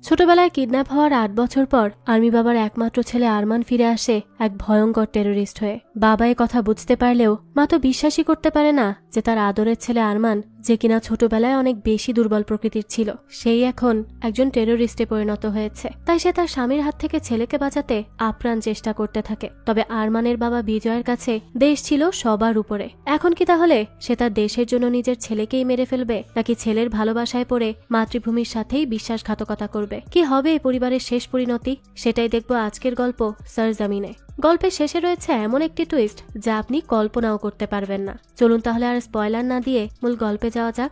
ছোটবেলায় কিডন্যাপ হওয়ার ৮ বছর পর আর্মি বাবার একমাত্র ছেলে আরমান ফিরে আসে এক ভয়ঙ্কর টেরোরিস্ট হয়ে। বাবা এ কথা বুঝতে পারলেও মা তো বিশ্বাসই করতে পারে না যে তার আদরের ছেলে আরমান, যে কিনা ছোটবেলায় অনেক বেশি দুর্বল প্রকৃতির ছিল, সেই এখন একজন টেরোরিস্টে পরিণত হয়েছে। তাই সে তার স্বামীর হাত থেকে ছেলেকে বাঁচাতে আপ্রাণ চেষ্টা করতে থাকে। তবে আরমানের বাবা বিজয়ের কাছে দেশ ছিল সবার উপরে। এখন কি তাহলে সে তার দেশের জন্য নিজের ছেলেকেই মেরে ফেলবে, নাকি ছেলের ভালোবাসায় পড়ে মাতৃভূমির সাথেই বিশ্বাসঘাতকতা করবে? কি হবে এই পরিবারের শেষ পরিণতি, সেটাই দেখবো আজকের গল্প সরজমিনে। গল্পের শেষে রয়েছে এমন একটি টুইস্ট যা আপনি কল্পনাও করতে পারবেন না। চলুন তাহলে আর স্পয়লার না দিয়ে মূল গল্পে যাওয়া যাক।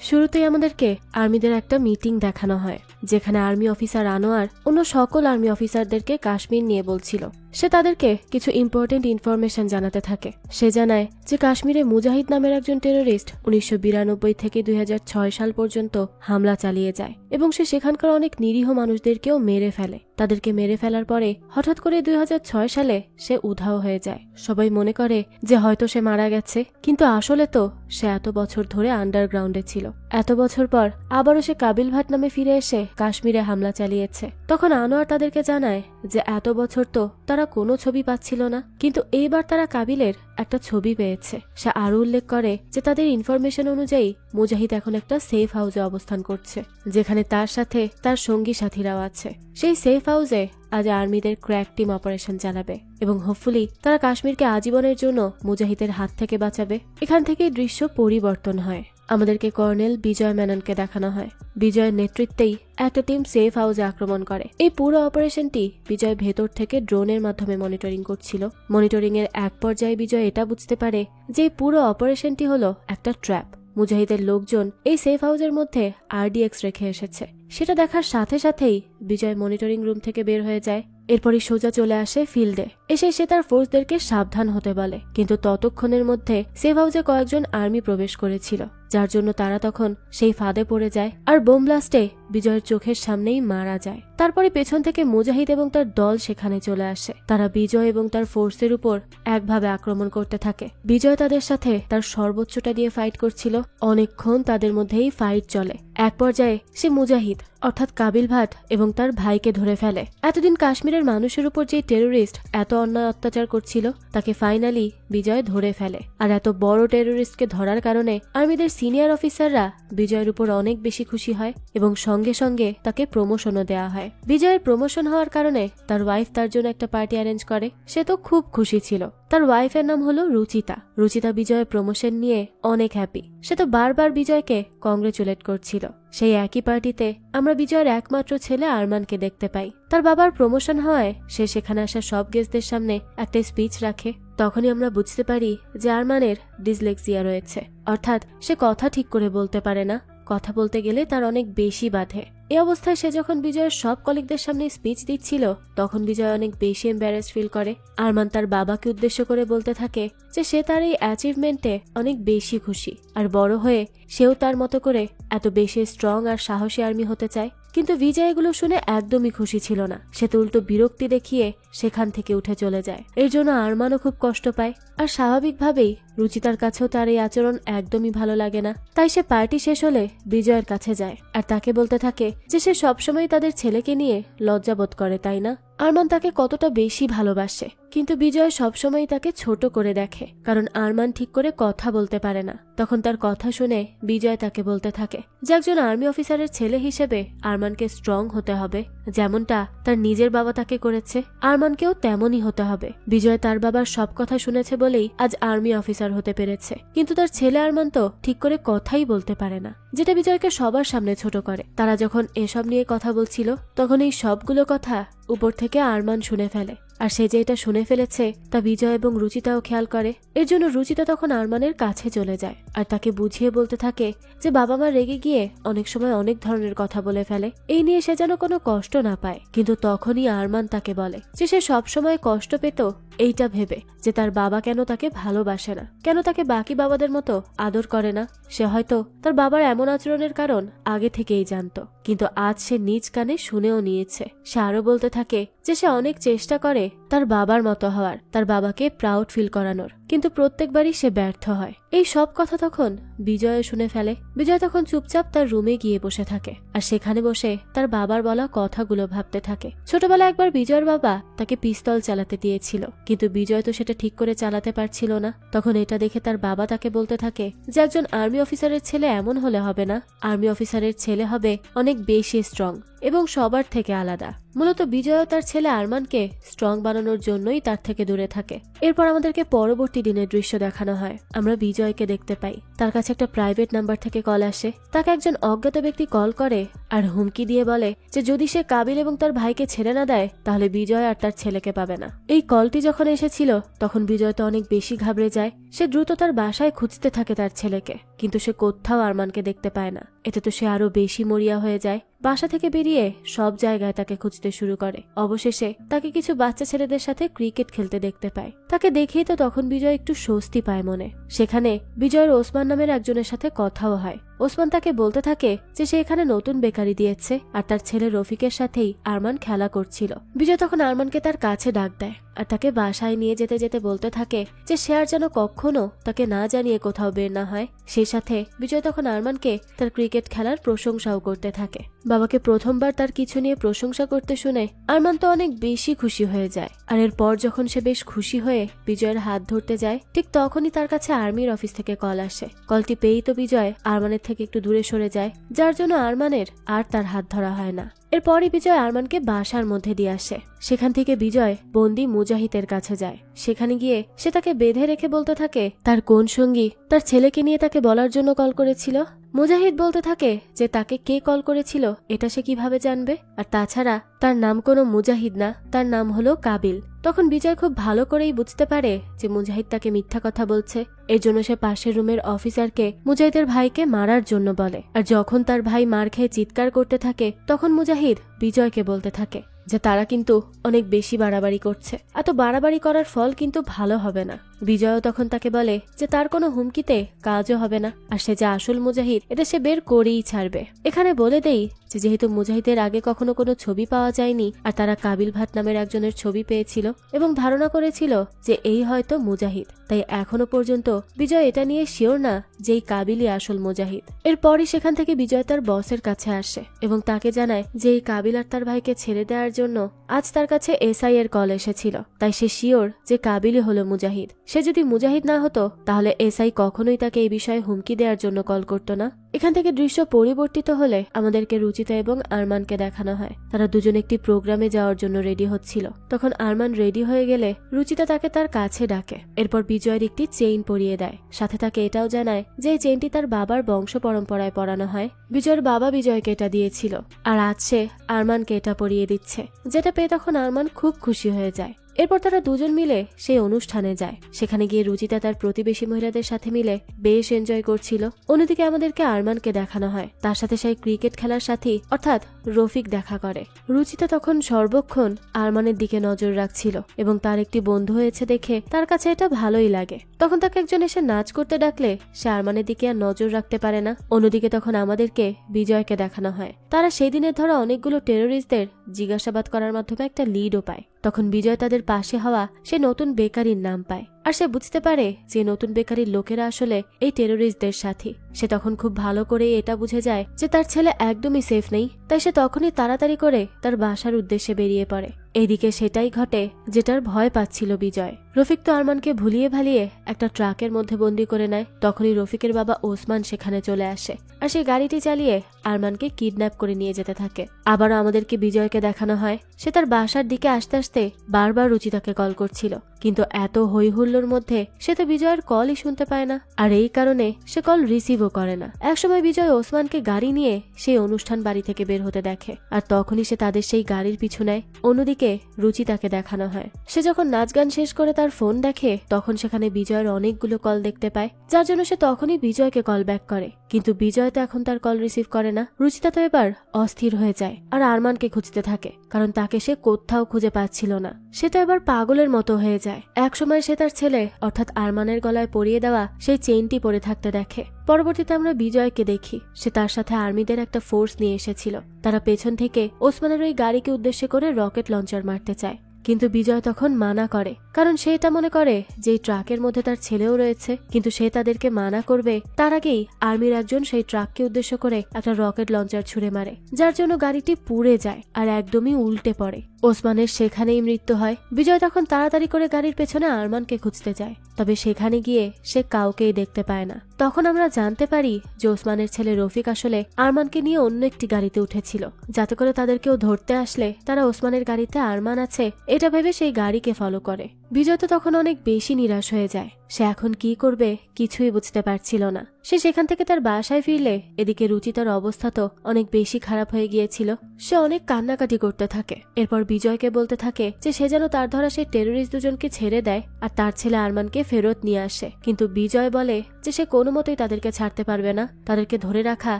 শুরুতেই আমাদেরকে আর্মিদের একটা মিটিং দেখানো হয়, যেখানে আর্মি অফিসার আনোয়ার অন্য সকল আর্মি অফিসারদেরকে কাশ্মীর নিয়ে বলছিল। সে তাদেরকে কিছু ইম্পর্টেন্ট ইনফরমেশন জানাতে থাকে। সে জানায় যে কাশ্মীরে মুজাহিদ নামের একজন টেরোরিস্ট 1992 থেকে 2006 সাল পর্যন্ত হামলা চালিয়ে যায় এবং সে সেখানকার অনেক নিরীহ মানুষদেরকেও মেরে ফেলে। তাদেরকে মেরে ফেলার পরে হঠাৎ করে 2006 সালে সে উধাও হয়ে যায়। সবাই মনে করে যে হয়তো সে মারা গেছে, কিন্তু আসলে তো সে এত বছর ধরে আন্ডারগ্রাউন্ডে ছিল। এত বছর পর আবারও সে কাবিল ভাট নামে ফিরে এসে কাশ্মীরে হামলা চালিয়েছে। তখন আনোয়ার তাদেরকে জানায় যে এত বছর তো তারা কোনো ছবি পাচ্ছিল না, কিন্তু এইবার তারা কাবিলের একটা ছবি পেয়েছে। সে আরো উল্লেখ করে যে তাদের ইনফরমেশন অনুযায়ী মুজাহিদ এখন একটা সেফ হাউসে অবস্থান করছে, যেখানে তার সাথে তার সঙ্গী সাথীরাও আছে। সেই সেফ হাউসে আজ আর্মিদের ক্র্যাক টিম অপারেশন চালাবে এবং হোপফুলি তারা কাশ্মীরকে আজীবনের জন্য মুজাহিদের হাত থেকে বাঁচাবে। এখান থেকেই দৃশ্য পরিবর্তন হয়। আমাদেরকে কর্নেল বিজয় মেননকে দেখানো হয়। বিজয়ের নেতৃত্বেই একটা টিম সেফ হাউসে আক্রমণ করে। এই পুরো অপারেশনটি বিজয় ভেতর থেকে ড্রোনের মাধ্যমে মনিটরিং করছিল। মনিটরিং এর এক পর্যায়ে বিজয় এটা বুঝতে পারে যে পুরো অপারেশনটি হলো একটা ট্র্যাপ। মুজাহিদের লোকজন এই সেফ হাউসের মধ্যে আরডিএক্স রেখে এসেছে। সেটা দেখার সাথে সাথেই বিজয় মনিটরিং রুম থেকে বের হয়ে যায়। এরপরই সোজা চলে আসে ফিল্ডে। এসে সে তার ফোর্সদেরকে সাবধান হতে বলে, কিন্তু ততক্ষণের মধ্যে সেফ হাউসে কয়েকজন আর্মি প্রবেশ করেছিল, যার জন্য তারা তখন সেই ফাঁদে পড়ে যায় আর বোম ব্লাস্টে বিজয়ের চোখের সামনেই মারা যায়। তারপরে পেছন থেকে মুজাহিদ এবং তার দল সেখানে চলে আসে। তারা বিজয় এবং তার ফোর্সের উপর একভাবে আক্রমণ করতে থাকে। বিজয় তাদের সাথে তার সর্বোচ্চটা দিয়ে ফাইট করছিল। অনেকক্ষণ তাদের মধ্যেই ফাইট চলে। এক পর্যায়ে সে মুজাহিদ অর্থাৎ কাবিল ভাট এবং তার ভাইকে ধরে ফেলে। এতদিন কাশ্মীরের মানুষের উপর যে টেরোরিস্ট এত অন্যায় অত্যাচার করছিল, তাকে ফাইনালি বিজয় ধরে ফেলে। আর এত বড় টেরোরিস্টকে ধরার কারণে আর্মিদের সিনিয়র অফিসাররা বিজয়ের উপর অনেক বেশি খুশি হয় এবং সঙ্গে সঙ্গে তাকে প্রমোশনও দেওয়া হয়। বিজয়ের প্রমোশন হওয়ার কারণে তার ওয়াইফ তার জন্য একটা পার্টি অ্যারেঞ্জ করে। সে তো খুব খুশি ছিল। তার ওয়াইফের নাম হলো রুচিতা। রুচিতা বিজয়ের প্রমোশন নিয়ে অনেক হ্যাপি। সে তো বারবার বিজয়কে কংগ্রেচুলেট করছিল। সেই একই পার্টিতে আমরা বিজয়ের একমাত্র ছেলে আরমানকে দেখতে পাই। তার বাবার প্রমোশন হওয়ায় সে সেখানে আসা সব গেস্টদের সামনে একটা স্পিচ রাখে। তখনই আমরা বুঝতে পারি যে আরমানের ডিসলেক্সিয়া রয়েছে, অর্থাৎ সে কথা ঠিক করে বলতে পারে না। কথা বলতে গেলে তার অনেক বেশি বাধে। এই অবস্থায় সে যখন বিজয়ের সব কলিগদের সামনে স্পিচ দিচ্ছিল, তখন বিজয় অনেক বেশি এম্বারেসড ফিল করে। আরমান তার বাবাকে উদ্দেশ্য করে বলতে থাকে যে সে তার এই অ্যাচিভমেন্টে অনেক বেশি খুশি, আর বড় হয়ে সেও তার মতো করে এত বেশি স্ট্রং আর সাহসী আর্মি হতে চায়। কিন্তু বিজয় এগুলো শুনে একদমই খুশি ছিল না। সে তো উল্টো বিরক্তি দেখিয়ে সেখান থেকে উঠে চলে যায়। এর জন্য আরমানও খুব কষ্ট পায়, আর স্বাভাবিকভাবেই রুচিতার কাছেও তার এই আচরণ একদমই ভালো লাগে না। তাই সে পার্টি শেষ হলে বিজয়ের কাছে যায় আর তাকে বলতে থাকে যে সে সবসময় তাদের ছেলেকে নিয়ে লজ্জাবোধ করে, তাই না? আরমান তাকে কতটা বেশি ভালোবাসে, কিন্তু বিজয় সবসময় তাকে ছোট করে দেখে, কারণ আরমান ঠিক করে কথা বলতে পারে না। তখন তার কথা শুনে বিজয় তাকে বলতে থাকে যে একজন আর্মি অফিসারের ছেলে হিসেবে আরমানকে স্ট্রং হতে হবে, যেমনটা তার নিজের বাবা তাকে করেছে, আরমানকেও তেমনই হতে হবে। বিজয় তার বাবার সব কথা শুনেছে বলেই আজ আর্মি অফিসার হতে পেরেছে, কিন্তু তার ছেলে আরমান তো ঠিক করে কথাই বলতে পারে না, যেটা বিজয়কে সবার সামনে ছোট করে। তারা যখন এসব নিয়ে কথা বলছিল, তখন এই সবগুলো কথা উপর থেকে আরমান শুনে ফেলে। আর সে যে এটা শুনে ফেলেছে তা বিজয় এবং রুচিতাও খেয়াল করে। এর জন্য রুচিতা তখন আরমানের কাছে চলে যায় আর তাকে বুঝিয়ে বলতে থাকে যে বাবা মা রেগে গিয়ে অনেক সময় অনেক ধরনের কথা বলে ফেলে, এই নিয়ে সে যেন কোনো কষ্ট না পায়। কিন্তু তখনই আরমান তাকে বলে যে সে সবসময় কষ্ট পেত এইটা ভেবে যে তার বাবা কেন তাকে ভালোবাসে না, কেন তাকে বাকি বাবাদের মতো আদর করে না। সে হয়তো তার বাবার এমন আচরণের কারণ আগে থেকেই জানতো, কিন্তু আজ সে নিজ কানে শুনেও নিয়েছে। সে আরো বলতে থাকে যে সে অনেক চেষ্টা করে তার বাবার মতো হওয়ার, তার বাবাকে প্রাউড ফিল করানোর, কিন্তু প্রত্যেকবারই সে ব্যর্থ হয়। এই সব কথা তখন বিজয় শুনে ফেলে। বিজয় তখন চুপচাপ তার রুমে গিয়ে বসে থাকে, আর সেখানে বসে তার বাবার বলা কথাগুলো ভাবতে থাকে। ছোটবেলা একবার বিজয়ের বাবা তাকে পিস্তল চালাতে দিয়েছিল, কিন্তু বিজয় তো সেটা ঠিক করে চালাতে পারছিল না। তখন এটা দেখে তার বাবা তাকে বলতে থাকে যে একজন আর্মি অফিসারের ছেলে এমন হলে হবে না, আর্মি অফিসারের ছেলে হবে অনেক বেশি স্ট্রং এবং সবার থেকে আলাদা। মূলত বিজয় তার ছেলে আরমানকে স্ট্রং বানানোর জন্যই তার থেকে দূরে থাকে। এরপর আমাদেরকে পরবর্তী দিনের দৃশ্য দেখানো হয়। আমরা বিজয়কে দেখতে পাই, তার কাছে একটা প্রাইভেট নাম্বার থেকে কল আসে। তাকে একজন অজ্ঞাত ব্যক্তি কল করে আর হুমকি দিয়ে বলে যে যদি সে কাবিল এবং তার ভাইকে ছেড়ে না দেয় তাহলে বিজয় আর তার ছেলেকে পাবে না। এই কলটি যখন এসেছিল তখন বিজয় তো অনেক বেশি ঘাবড়ে যায়। সে দ্রুত তার বাসায় খুঁজতে থাকে তার ছেলেকে, কিন্তু সে কোথাও আরমানকে দেখতে পায় না। এতে তো সে আরো বেশি মরিয়া হয়ে যায়। বাসা থেকে বেরিয়ে সব জায়গায় তাকে খুঁজতে শুরু করে। অবশেষে তাকে কিছু বাচ্চা ছেলেদের সাথে ক্রিকেট খেলতে দেখতে পায়। তাকে দেখেই তো তখন বিজয় একটু স্বস্তি পায় মনে। সেখানে বিজয়ের ওসমান নামের একজনের সাথে কথাও হয়। ওসমান তাকে বলতে থাকে যে সে এখানে নতুন বেকারি দিয়েছে আর তার ছেলে রফিকের সাথেই আরমান খেলা করছিল। বিজয় তখন আরমানকে তার কাছে ডাক দেয় আর তাকে বাসায় নিয়ে যেতে যেতে বলতে থাকে যে সে আর যেন কখনো তাকে না জানিয়ে কোথাও বের না হয়। সেই সাথে বিজয় তখন আরমানকে তার ক্রিকেট খেলার প্রশংসাও করতে থাকে। বাবাকে প্রথমবার তার কিছু নিয়ে প্রশংসা করতে শুনে আরমান তো অনেক বেশি খুশি হয়ে যায়। আর এরপর যখন সে বেশ খুশি হয়ে বিজয়ের হাত ধরতে যায়, ঠিক তখনই তার কাছে আর্মির অফিস থেকে কল আসে। কলটি পেয়েই তো বিজয় আরমানের থেকে একটু দূরে সরে যায়, যার জন্য আরমানের আর তার হাত ধরা হয় না। এরপরই বিজয় আরমানকে বাসার মধ্যে দিয়ে আসে। সেখান থেকে বিজয় বন্দি মুজাহিদের কাছে যায়। সেখানে গিয়ে সে তাকে বেঁধে রেখে বলতে থাকে তার কোন সঙ্গী তার ছেলেকে নিয়ে তাকে বলার জন্য কল করেছিল। মুজাহিদ বলতে থাকে যে তাকে কে কল করেছিল এটা সে কিভাবে জানবে, আর তাছাড়া তার নাম কোনো মুজাহিদ না, তার নাম হলো কাবিল। তখন বিজয় খুব ভালো করেই বুঝতে পারে যে মুজাহিদ তাকে মিথ্যা কথা বলছে। এর জন্য সে পাশের রুমের অফিসারকে মুজাহিদের ভাইকে মারার জন্য বলে। আর যখন তার ভাই মার খেয়ে চিৎকার করতে থাকে তখন মুজাহিদ বিজয়কে বলতে থাকে যে তারা কিন্তু অনেক বেশি বাড়াবাড়ি করছে, এত বাড়াবাড়ি করার ফল কিন্তু ভালো হবে না। বিজয়ও তখন তাকে বলে যে তার কোনো হুমকিতে কাজও হবে না, আর সে যে আসল মুজাহিদ এটা সে বের করেই ছাড়বে। এখানে বলে দেই যে যেহেতু মুজাহিদের আগে কখনো কোনো ছবি পাওয়া যায়নি, আর তারা কাবিল ভাট নামের একজনের ছবি পেয়েছিল এবং ধারণা করেছিল যে এই হয়তো মুজাহিদ, তাই এখনো পর্যন্ত বিজয় এটা নিয়ে শিওর না যে এই কাবিলই আসল মুজাহিদ। এরপরই সেখান থেকে বিজয় তার বসের কাছে আসে এবং তাকে জানায় যে এই কাবিল আর তার ভাইকে ছেড়ে দেওয়ার জন্য আজ তার কাছে এসআই এর কল এসেছিল, তাই সে শিওর যে কাবিলই হলো মুজাহিদ। সে যদি মুজাহিদ না হতো তাহলে এসআই কখনোই তাকে এই বিষয়ে হুমকি দেওয়ার জন্য কল করতো না। এখান থেকে দৃশ্য পরিবর্তিত হলে আমাদেরকে রুচিতা এবং আরমানকে দেখানো হয়। তারা দুজন একটি প্রোগ্রামে যাওয়ার জন্য রেডি হচ্ছিল। তখন আরমান রেডি হয়ে গেলে রুচিতা তাকে তার কাছে ডাকে। এরপর বিজয়ের একটি চেইন পরিয়ে দেয়, সাথে তাকে এটাও জানায় যে এই চেইনটি তার বাবার বংশ পরম্পরায় পরানো হয়। বিজয়ের বাবা বিজয়কে এটা দিয়েছিল, আর আজ সে আরমানকে এটা পরিয়ে দিচ্ছে, যেটা পেয়ে তখন আরমান খুব খুশি হয়ে যায়। এরপর তারা দুজন মিলে সেই অনুষ্ঠানে যায়। সেখানে গিয়ে রুচিতা তার প্রতিবেশী মহিলাদের সাথে মিলে বেশ এনজয় করছিল। অন্যদিকে আমাদেরকে আরমানকে দেখানো হয়, তার সাথে সেই ক্রিকেট খেলার সাথী অর্থাৎ রফিক দেখা করে। রুচিতা তখন সর্বক্ষণ আরমানের দিকে নজর রাখছিল এবং তার একটি বন্ধু হয়েছে দেখে তার কাছে এটা ভালোই লাগে। তখন তাকে একজন এসে নাচ করতে ডাকলে সে আরমানের দিকে আর নজর রাখতে পারে না। অন্যদিকে তখন আমাদেরকে বিজয়কে দেখানো হয়। তারা সেই দিনের ধরা অনেকগুলো টেরোরিস্টদের জিজ্ঞাসাবাদ করার মাধ্যমে একটা লিডও পায়। তখন বিজয় তাদের পাশে হওয়া সে নতুন বেকারির নাম পায়, আর সে বুঝতে পারে যে নতুন বেকারির লোকেরা আসলে এই টেরোরিস্টদের সাথী। সে তখন খুব ভালো করে এটা বুঝে যায় যে তার ছেলে একদমই সেফ নেই, তাই সে তখনই তাড়াতাড়ি করে তার বাসার উদ্দেশ্যে বেরিয়ে পড়ে। এইদিকে সেটাই ঘটে যেটার ভয় পাচ্ছিল বিজয়। রফিক তো আরমানকে ভুলিয়ে ভালিয়ে একটা ট্রাকের মধ্যে বন্দি করে নেয়। তখনই রফিকের বাবা ওসমান সেখানে চলে আসে, আর সেই গাড়িটি চালিয়ে আরমানকে কিডন্যাপ করে নিয়ে যেতে থাকে। আবারও আমাদেরকে বিজয়কে দেখানো হয় সে তার বাসার দিকে আসতে আসতে বারবার রুচিতাকে কল করছিল, কিন্তু এত হই হুল্লোর মধ্যে সে তো বিজয়ের কলই শুনতে পায় না, আর এই কারণে সে কল রিসিভও করে না। একসময় বিজয় ওসমানকে গাড়ি নিয়ে সেই অনুষ্ঠান বাড়ি থেকে বের হতে দেখে, আর তখনই সে তাদের সেই গাড়ির পিছু নেয়। অন্যদিকে রুচিতাকে দেখানো হয় সে যখন নাচ গান শেষ করে তার ফোন দেখে তখন সেখানে বিজয়ের অনেকগুলো কল দেখতে পায়, যার জন্য সে তখনই বিজয়কে কল ব্যাক করে, কিন্তু বিজয় তো এখন তার কল রিসিভ করে না। রুচিতা তো এবার অস্থির হয়ে যায় আর আরমানকে খুঁজতে থাকে, কারণ তাকে সে কোথাও খুঁজে পাচ্ছিল না। সে তো এবার পাগলের মতো হয়ে যায়। একসময় সে তার ছেলে অর্থাৎ আরমানের গলায় পরিয়ে দেওয়া সেই চেইনটি পরে থাকতে দেখে। পরবর্তীতে আমরা বিজয়কে দেখি সে তার সাথে আর্মিদের একটা ফোর্স নিয়ে এসেছিল। তারা পেছন থেকে ওসমানের ওই গাড়িকে উদ্দেশ্য করে রকেট লঞ্চার মারতে চায়, কিন্তু বিজয় তখন মানা করে, কারণ সে এটা মনে করে যে এই ট্রাকের মধ্যে তার ছেলেও রয়েছে। কিন্তু সে তাদেরকে মানা করবে তার আগেই আর্মির একজন সেই ট্রাককে উদ্দেশ্য করে একটা রকেট লঞ্চার ছুড়ে মারে, যার জন্য গাড়িটি পুড়ে যায় আর একদমই উল্টে পড়ে। ওসমানের সেখানেই মৃত্যু হয়। বিজয় তখন তাড়াতাড়ি করে গাড়ির পেছনে আরমানকে খুঁজতে যায়, তবে সেখানে গিয়ে সে কাউকেই দেখতে পায় না। তখন আমরা জানতে পারি যে ওসমানের ছেলে রফিক আসলে আরমানকে নিয়ে অন্য একটি গাড়িতে উঠেছিল, যাতে করে তাদের কেউ ধরতে আসলে তারা ওসমানের গাড়িতে আরমান আছে এটা ভেবে সেই গাড়িকে ফলো করে। বিজয় তো তখন অনেক বেশি নিরাশ হয়ে যায়। সে এখন কি করবে কিছুই বুঝতে পারছিল না। সে সেখান থেকে তার বাসায় ফিরলে এদিকে রুচিতার অবস্থা তো অনেক বেশি খারাপ হয়ে গিয়েছিল। সে অনেক কান্নাকাটি করতে থাকে। এরপর বিজয়কে বলতে থাকে যে সে যেন তার ধরা সেই টেরোরিস্ট দুজনকে ছেড়ে দেয় আর তার ছেলে আরমানকে ফেরত নিয়ে আসে। কিন্তু বিজয় বলে যে সে কোনো মতেই তাদেরকে ছাড়তে পারবে না, তাদেরকে ধরে রাখা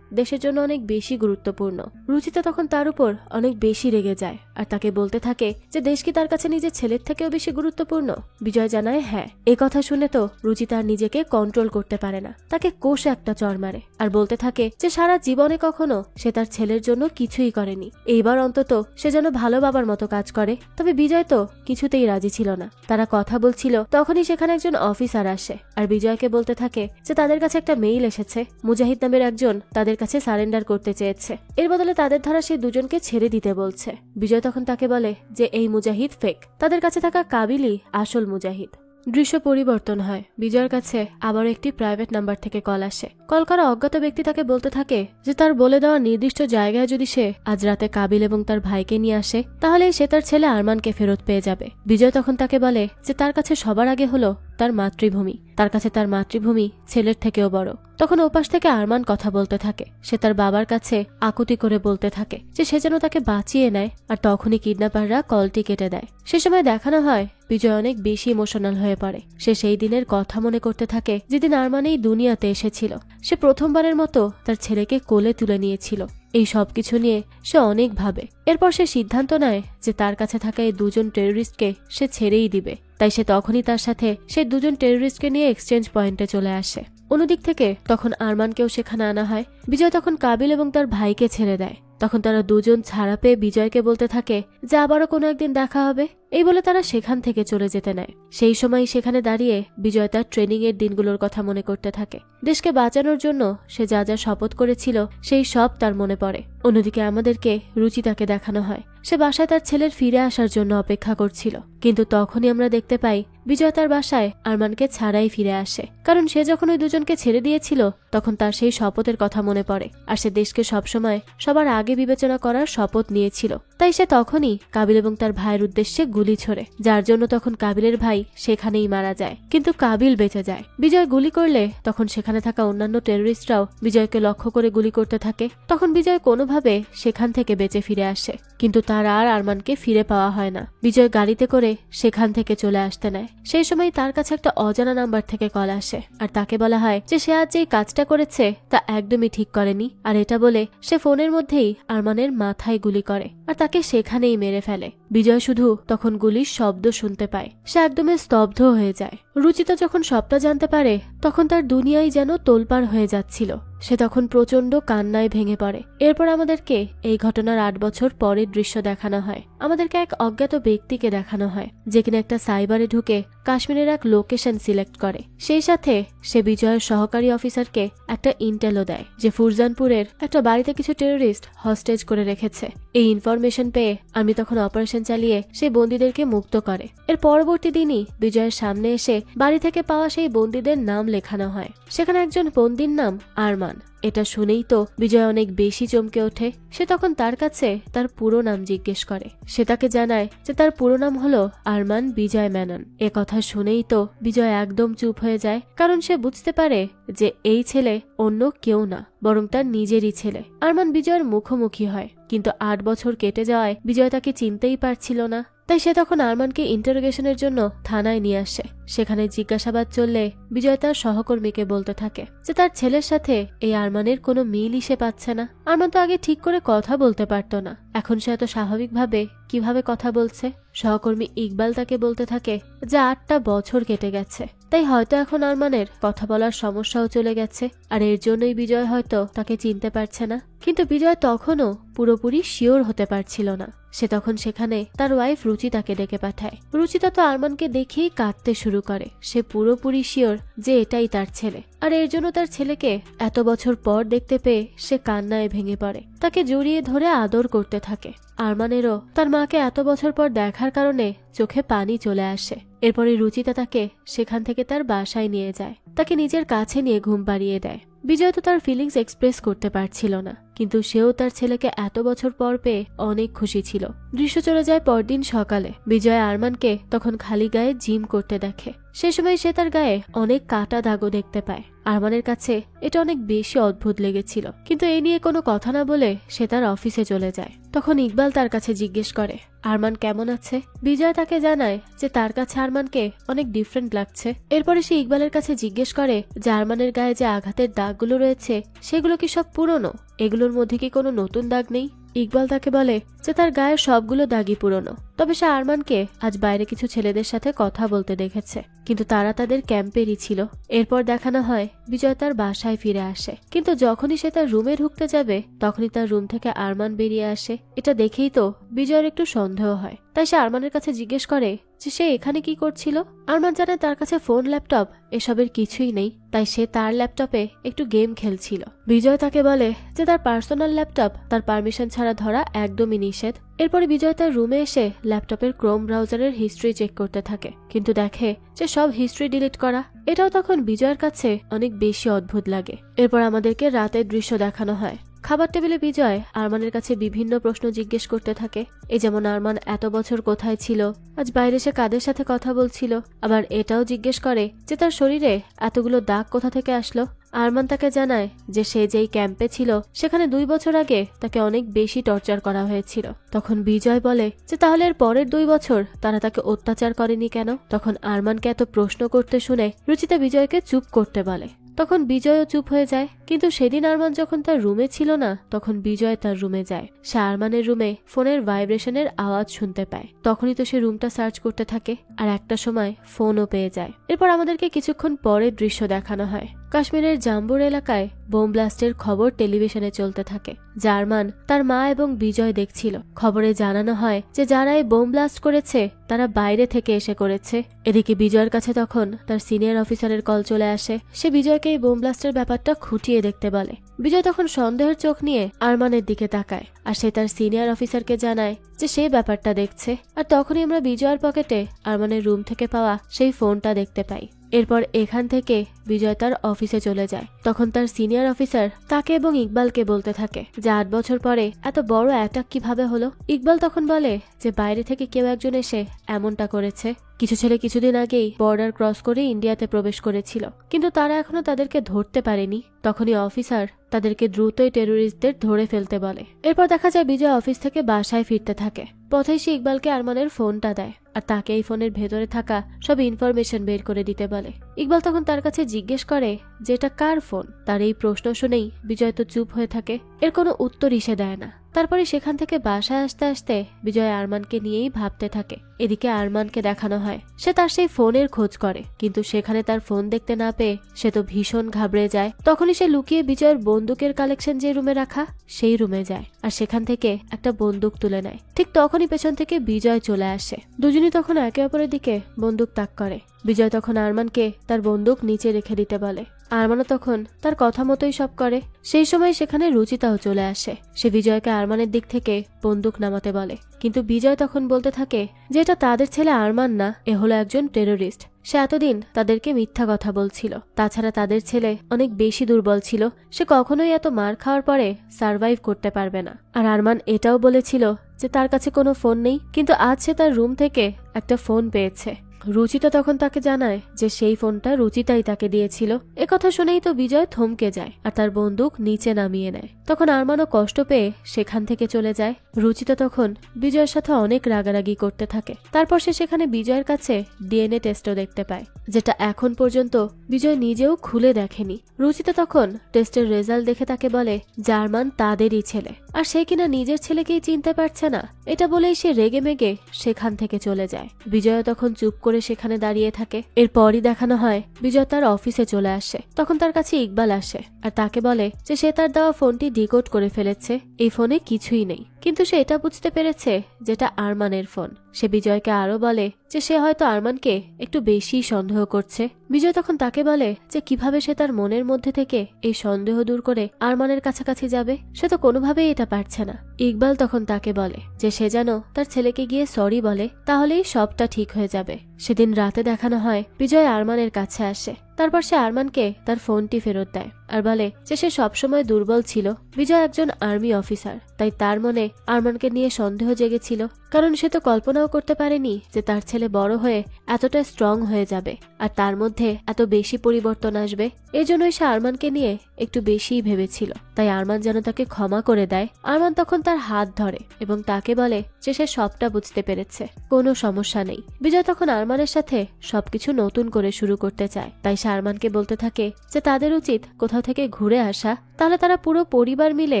দেশের জন্য অনেক বেশি গুরুত্বপূর্ণ। রুচিতা তখন তার উপর অনেক বেশি রেগে যায় আর তাকে বলতে থাকে যে দেশ কি তার কাছে নিজের ছেলের থেকেও বেশি গুরুত্বপূর্ণ। বিজয় জানায় হ্যাঁ। এ কথা শুনে তো রুচিতা নিজেকে কন্ট্রোল করতে পারে না, তাকে কষে একটা চড় মারে আর বলতে থাকে যে সারা জীবনে কখনো সে তার ছেলের জন্য কিছুই করেনি, এইবার অন্তত সে যেন ভালো বাবার মতো কাজ করে। তবে বিজয় তো কিছুতেই রাজি ছিল না। তারা কথা বলছিল, তখনই সেখানে একজন অফিসার আসে আর বিজয়কে বলতে থাকে যে তাদের কাছে একটা মেইল এসেছে, মুজাহিদ নামের একজন তাদের কাছে সারেন্ডার করতে চেয়েছে, এর বদলে তাদের ধরা সেই দুজনকে ছেড়ে দিতে বলছে। বিজয় তখন তাকে বলে যে এই মুজাহিদ ফেক, তাদের কাছে থাকা কাবিলই আসল মুজাহিদ। দৃশ্য পরিবর্তন হয়। বিজয়ের কাছে আবারও একটি প্রাইভেট নাম্বার থেকে কল আসে। কল করা অজ্ঞাত ব্যক্তি তাকে বলতে থাকে যে তার বলে দেওয়া নির্দিষ্ট জায়গায় যদি সে আজ রাতে কাবিল এবং তার ভাইকে নিয়ে আসে তাহলে সে তার ছেলে আরমানকে ফেরত পেয়ে যাবে। বিজয় তখন তাকে বলে যে তার কাছে সবার আগে হলো তার মাতৃভূমি, তার কাছে তার মাতৃভূমি ছেলের থেকেও বড়। তখন ওপাশ থেকে আরমান কথা বলতে থাকে। সে তার বাবার কাছে আকুতি করে বলতে থাকে যে সে যেন তাকে বাঁচিয়ে নেয়, আর তখনই কিডন্যাপাররা কলটি কেটে দেয়। সে সময় দেখানো হয় বিজয় অনেক বেশি ইমোশনাল হয়ে পড়ে। সে সেই দিনের কথা মনে করতে থাকে যেদিন আরমান এই দুনিয়াতে এসেছিল। সে প্রথমবারের মতো তার ছেলেকে কোলে তুলে নিয়েছিল। এই সবকিছু নিয়ে সে অনেক ভাবে। এরপর সে সিদ্ধান্ত নেয় যে তার কাছে থাকা এই দুজন টেররিস্টকে সে ছেড়েই দিবে। তাই সে তখনই তার সাথে সেই দুজন টেররিস্টকে নিয়ে এক্সচেঞ্জ পয়েন্টে চলে আসে। অন্যদিক থেকে তখন আরমানকেও সেখানে আনা হয়। বিজয় তখন কাবিল এবং তার ভাইকে ছেড়ে দেয়। তখন তারা দুজন ছাড়া পেয়ে বিজয়কে বলতে থাকে যে আবারও কোনো একদিন দেখা হবে, এই বলে তারা সেখান থেকে চলে যেতে নেয়। সেই সময় সেখানে দাঁড়িয়ে বিজয় তার ট্রেনিং এর দিনগুলোর কথা মনে করতে থাকে। দেশকে বাঁচানোর জন্য সে যা যা শপথ করেছিল সেই সব তার মনে পড়ে। অন্যদিকে আমাদেরকে রুচিতাকে দেখানো হয় সে বাসায় তার ছেলের ফিরে আসার জন্য অপেক্ষা করছিল। কিন্তু তখনই আমরা দেখতে পাই বিজয় তার বাসায় আরমানকে ছাড়াই ফিরে আসে, কারণ সে যখন ওই দুজনকে ছেড়ে দিয়েছিল তখন তার সেই শপথের কথা মনে পড়ে। আর সে দেশকে সবসময় সবার আগে বিবেচনা করার শপথ নিয়েছিল। তাই সে তখনই কাবিল এবং তার ভাইয়ের উদ্দেশ্যে গুলি ছোড়ে, যার জন্য তখন কাবিলের ভাই সেখানেই মারা যায়, কিন্তু কাবিল বেঁচে যায়। বিজয় গুলি করলে তখন সেখানে থাকা অন্যান্য টেররিস্টরাও বিজয়কে লক্ষ্য করে গুলি করতে থাকে। তখন বিজয় কোনোভাবে সেখান থেকে বেঁচে ফিরে আসে, কিন্তু তার আর আরমানকে ফিরে পাওয়া হয় না। বিজয় গাড়িতে করে সেখান থেকে চলে আসতে নেয়। সেই সময় তার কাছে একটা অজানা নাম্বার থেকে কল আসে আর তাকে বলা হয় যে সে আজ যেই কাজটা করেছে তা একদমই ঠিক করেনি। আর এটা বলে সে ফোনের মধ্যেই আরমানের মাথায় গুলি করে আর তাকে সেখানেই মেরে ফেলে। বিজয় শুধু তখন গুলির শব্দ শুনতে পায়। সে একদমই স্তব্ধ হয়ে যায়। রুচিতা যখন সবটা জানতে পারে তখন তার দুনিয়াই যেন তোলপাড় হয়ে যাচ্ছিল। সে তখন প্রচন্ড কান্নায় ভেঙে পড়ে। এরপর আমাদেরকে এই ঘটনার 8 বছর পরের দৃশ্য দেখানো হয়। আমাদেরকে এক অজ্ঞাত ব্যক্তিকে দেখানো হয় যে কিনা একটা সাইবারে ঢুকে কাশ্মীরের এক লোকেশন সিলেক্ট করে। সেই সাথে সে বিজয়ের সহকারী অফিসারকে একটা ইন্টেলও দেয় যে ফুরজানপুরের একটা বাড়িতে কিছু টেররিস্ট হস্টেজ করে রেখেছে। এই ইনফরমেশন পেয়ে আমি তখন অপারেশন চালিয়ে সেই বন্দীদেরকে মুক্ত করে। এর পরবর্তী দিনই বিজয়ের সামনে এসে বাড়ি থেকে পাওয়া সেই বন্দীদের নাম লেখানো হয়। সেখানে একজন বন্দীর নাম আরমান। এটা শুনেই তো বিজয় অনেক বেশি চমকে ওঠে। সে তখন তার কাছে তার পুরো নাম জিজ্ঞেস করে। সে তাকে জানায় যে তার পুরো নাম হলো আরমান বিজয় মেনন। এ কথা শুনেই তো বিজয় একদম চুপ হয়ে যায়, কারণ সে বুঝতে পারে যে এই ছেলে অন্য কেউ না, বরং তার নিজেরই ছেলে। আরমান বিজয়ের মুখোমুখি হয়, কিন্তু 8 বছর কেটে যাওয়ায় বিজয় তাকে চিনতেই পারছিল না। তাই সে তখন আরমানকে ইন্টারোগেশনের জন্য থানায় নিয়ে আসে। সেখানে জিজ্ঞাসাবাদ চললে বিজয় তার সহকর্মীকে বলতে থাকে যে তার ছেলের সাথে এই আরমানের কোনো মিলই সে পাচ্ছে না। আরমান তো আগে ঠিক করে কথা বলতে পারতো না, এখন সে এত স্বাভাবিকভাবে কিভাবে কথা বলছে। সহকর্মী ইকবাল তাকে বলতে থাকে যে 8টা বছর কেটে গেছে, তাই হয়তো এখন আরমানের কথা বলার সমস্যাও চলে গেছে, আর এর জন্যই বিজয় হয়তো তাকে চিনতে পারছে না। কিন্তু বিজয় তখনও পুরোপুরি শিওর হতে পারছিল না। সে তখন সেখানে তার ওয়াইফ রুচিতাকে ডেকে পাঠায়। রুচিতা তো আরমানকে দেখেই কাঁদতে শুরু করে। সে পুরোপুরি শিওর যে এটাই তার ছেলে, আর এর জন্য তার ছেলেকে এত বছর পর দেখতে পেয়ে সে কান্নায় ভেঙে পড়ে। তাকে জড়িয়ে ধরে আদর করতে থাকে। আরমানেরও তার মাকে এত বছর পর দেখার কারণে চোখে পানি চলে আসে। এরপরে রুচিতা তাকে সেখান থেকে তার বাসায় নিয়ে যায়, তাকে নিজের কাছে নিয়ে ঘুম পাড়িয়ে দেয়। বিজয় তো তার ফিলিংস এক্সপ্রেস করতে পারছিল না, কিন্তু সেও তার ছেলেকে এত বছর পর পেয়ে অনেক খুশি ছিল। দৃশ্য চলে যায় পরদিন সকালে। বিজয় আরমানকে তখন খালি গায়ে জিম করতে দেখে। সে সময় সে তার গায়ে অনেক কাটা দাগও দেখতে পায়। আরমানের কাছে এটা অনেক বেশি অদ্ভুত লেগেছিল, কিন্তু এই নিয়ে কোনো কথা না বলে সে তার অফিসে চলে যায়। তখন ইকবাল তার কাছে জিজ্ঞেস করে আরমান কেমন আছে। বিজয় তাকে জানায় যে তার কাছে আরমানকে অনেক ডিফারেন্ট লাগছে। এরপরে সে ইকবালের কাছে জিজ্ঞেস করে যে আরমানের গায়ে যে আঘাতের দাগগুলো রয়েছে সেগুলো কি সব পুরনো, এগুলোর মধ্যে কি কোনো নতুন দাগ নেই। ইকবাল তাকে বলে যে তার গায়ের সবগুলো দাগই পুরনো, তবে সে আরমানকে আজ বাইরে কিছু ছেলেদের সাথে কথা বলতে দেখেছে, কিন্তু তারা তাদের ক্যাম্পেরই ছিল। এরপর দেখানো হয় বিজয় তার বাসায় ফিরে আসে, কিন্তু যখনই সে তার রুমে ঢুকতে যাবে তখনই তার রুম থেকে আরমান বেরিয়ে আসে। এটা দেখেই তো বিজয়ের একটু সন্দেহ হয়, তাই সে আরমানের কাছে জিজ্ঞেস করে যে সে এখানে কি করছিল। আরমান জানে তার কাছে ফোন, ল্যাপটপ এসবের কিছুই নেই, তাই সে তার ল্যাপটপে একটু গেম খেলছিল। বিজয় তাকে বলে যে তার পার্সোনাল ল্যাপটপ তার পারমিশন ছাড়া ধরা একদমই নিষেধ। এরপরে বিজয় তার রুমে এসে ল্যাপটপের ক্রোম ব্রাউজারের হিস্ট্রি চেক করতে থাকে, কিন্তু দেখে যে সব হিস্ট্রি ডিলিট করা। এটাও তখন বিজয়ের কাছে অনেক বেশি অদ্ভুত লাগে। এরপর আমাদেরকে রাতের দৃশ্য দেখানো হয়। খাবার টেবিলে বিজয় আরমানের কাছে বিভিন্ন প্রশ্ন জিজ্ঞেস করতে থাকে। এই যেমন আরমান এত বছর কোথায় ছিল, আজ বাইরে সে কাদের সাথে কথা বলছিল। আবার এটাও জিজ্ঞেস করে যে তার শরীরে এতগুলো দাগ কোথা থেকে আসলো। আরমান তাকে জানায় যে সে যেই ক্যাম্পে ছিল সেখানে 2 বছর আগে তাকে অনেক বেশি টর্চার করা হয়েছিল। তখন বিজয় বলে যে তাহলে এর পরের 2 বছর তারা তাকে অত্যাচার করেনি কেন। তখন আরমানকে এত প্রশ্ন করতে শুনে রুচিতা বিজয়কে চুপ করতে বলে। তখন বিজয়ও চুপ হয়ে যায়, কিন্তু সেদিন আরমান যখন তার রুমে ছিল না তখন বিজয় তার রুমে যায়। সে আরমানের রুমে ফোনের ভাইব্রেশনের আওয়াজ শুনতে পায়। তখনই তো সে রুমটা সার্চ করতে থাকে, আর একটা সময় ফোনও পেয়ে যায়। এরপর আমাদেরকে কিছুক্ষণ পরে দৃশ্য দেখানো হয়। কাশ্মীরের জাম্বুর এলাকায় বোম ব্লাস্টের খবর টেলিভিশনে চলতে থাকে। জার্মান তার মা এবং বিজয় দেখছিল। খবরে জানানো হয় যে যারা এই বোম ব্লাস্ট করেছে তারা বাইরে থেকে এসে করেছে। এদিকে বিজয়ের কাছে তখন তার সিনিয়র অফিসারের কল চলে আসে। সে বিজয়কে এই বোম ব্লাস্টের ব্যাপারটা খুঁটিয়ে দেখতে বলে। বিজয় তখন সন্দেহের চোখ নিয়ে আরমানের দিকে তাকায়, আর সে তার সিনিয়র অফিসারকে জানায় যে সেই ব্যাপারটা দেখছে। আর তখনই আমরা বিজয়ের পকেটে আরমানের রুম থেকে পাওয়া সেই ফোনটা দেখতে পাই। এরপর এখান থেকে বিজয় তার অফিসে চলে যায়। তখন তার সিনিয়র অফিসার তাকে এবং ইকবালকে বলতে থাকে যে 8 বছর পরে এত বড় অ্যাটাক কিভাবে হলো। ইকবাল তখন বলে যে বাইরে থেকে কেউ একজন এসে এমনটা করেছে। কিছু ছেলে কিছুদিন আগেই বর্ডার ক্রস করে ইন্ডিয়াতে প্রবেশ করেছিল, কিন্তু তারা এখনো তাদেরকে ধরতে পারেনি। তখনই অফিসার তাদেরকে দ্রুতই টেরোরিস্টদের ধরে ফেলতে বলে। এরপর দেখা যায় বিজয় অফিস থেকে বাসায় ফিরতে থাকে। পথেই সে ইকবালকে আরমানের ফোনটা দেয়, আর তাকে এই ফোনের ভেতরে থাকা সব ইনফরমেশন বের করে দিতে বলে। ইকবাল তখন তার কাছে জিজ্ঞেস করে যে এটা কার ফোন। তার এই প্রশ্ন শুনেই বিজয় তো চুপ হয়ে থাকে, এর কোনো উত্তরই সে দেয় না। তারপরে সেখান থেকে বাসায় আসতে আসতে বিজয় আরমানকে নিয়েই ভাবতে থাকে। এদিকে আরমানকে দেখানো হয় সে তার সেই ফোনের খোঁজ করে, কিন্তু সেখানে তার ফোন দেখতে না পেয়ে সে তো ভীষণ ঘাবড়ে যায়। তখনই সে লুকিয়ে বিজয়ের বন্দুকের কালেকশন যে রুমে রাখা সেই রুমে যায়, আর সেখান থেকে একটা বন্দুক তুলে নেয়। ঠিক তখনই পেছন থেকে বিজয় চলে আসে। দুজনই তখন একে অপরের দিকে বন্দুক তাক করে। বিজয় তখন আরমানকে তার বন্দুক নিচে রেখে দিতে বলে। আরমানও তখন তার কথা মতোই সব করে। সেই সময় সেখানে রুচিতাও চলে আসে। সে বিজয়কে আরমানের দিক থেকে বন্দুক নামাতে বলে, কিন্তু বিজয় তখন বলতে থাকে যে এটা তাদের ছেলে আরমান না, এ হলো একজন টেরোরিস্ট। সে এতদিন তাদেরকে মিথ্যা কথা বলছিল। তাছাড়া তাদের ছেলে অনেক বেশি দুর্বল ছিল, সে কখনোই এত মার খাওয়ার পরে সার্ভাইভ করতে পারবে না। আর আরমান এটাও বলেছিল যে তার কাছে কোনো ফোন নেই, কিন্তু আজ সে তার রুম থেকে একটা ফোন পেয়েছে। রুচিতা তখন তাকে জানায় যে সেই ফোনটা রুচিতাই তাকে দিয়েছিল। একথা শুনেই তো বিজয় থমকে যায় আর তার বন্দুক নিচে নামিয়ে নেয়। তখন আরমানও কষ্ট পেয়ে সেখান থেকে চলে যায়। রুচিতা তখন বিজয়ের সাথে অনেক রাগারাগি করতে থাকে। তারপর সে সেখানে বিজয়ের কাছে ডিএনএ টেস্টও দেখতে পায়, যেটা এখন পর্যন্ত বিজয় নিজেও খুলে দেখেনি। রুচিতা তখন টেস্টের রেজাল্ট দেখে তাকে বলে যে আরমান তাদেরই ছেলে। আর সে কিনা নিজের ছেলেকেই চিনতে পারছে না, এটা বলেই সে রেগে মেগে সেখান থেকে চলে যায়। বিজয় তখন চুপ করে সেখানে দাঁড়িয়ে থাকে। এরপরই দেখানো হয় বিজয় তার অফিসে চলে আসে। তখন তার কাছে ইকবাল আসে আর তাকে বলে যে সে তার দেওয়া ফোনটি ডিকোড করে ফেলেছে, এই ফোনে কিছুই নেই। কিন্তু সে এটা বুঝতে পেরেছে যেটা আরমানের ফোন। সে বিজয়কে আরো বলে যে সে হয়তো আরমানকে একটু বেশি সন্দেহ করছে। বিজয় তখন তাকে বলে যে কিভাবে সে তার মনের মধ্যে থেকে এই সন্দেহ দূর করে আরমানের কাছাকাছি যাবে, সে তো কোনোভাবেই এটা পারছে না। ইকবাল তখন তাকে বলে যে সে যেন তার ছেলেকে গিয়ে সরি বলে, তাহলেই সবটা ঠিক হয়ে যাবে। সেদিন রাতে দেখানো হয় বিজয় আরমানের কাছে আসে। তারপর সে আরমানকে তার ফোনটি ফেরত দেয় আর বলে যে সে সবসময় দুর্বল ছিল। বিজয় একজন আর্মি অফিসার, তাই তার মনে আরমানকে নিয়ে সন্দেহ জেগেছিল, কারণ সে তো কল্পনাও করতে পারেনি যে তার ছেলে বড় হয়ে এতটা স্ট্রং হয়ে যাবে আর তার মধ্যে এত বেশি পরিবর্তন আসবে। এজন্যই সে আরমানকে নিয়ে একটু বেশিই ভেবেছিল। তাই আরমান যেন তাকে ক্ষমা করে দেয়। আরমান তখন তার হাত ধরে এবং তাকে বলে যে সে সবটা বুঝতে পেরেছে, কোনো সমস্যা নেই। বিজয় তখন আরমানের সাথে সবকিছু নতুন করে শুরু করতে চায়। তাই সে আরমানকে বলতে থাকে যে তাদের উচিত কোথাও থেকে ঘুরে আসা, তাহলে তারা পুরো পরিবার মিলে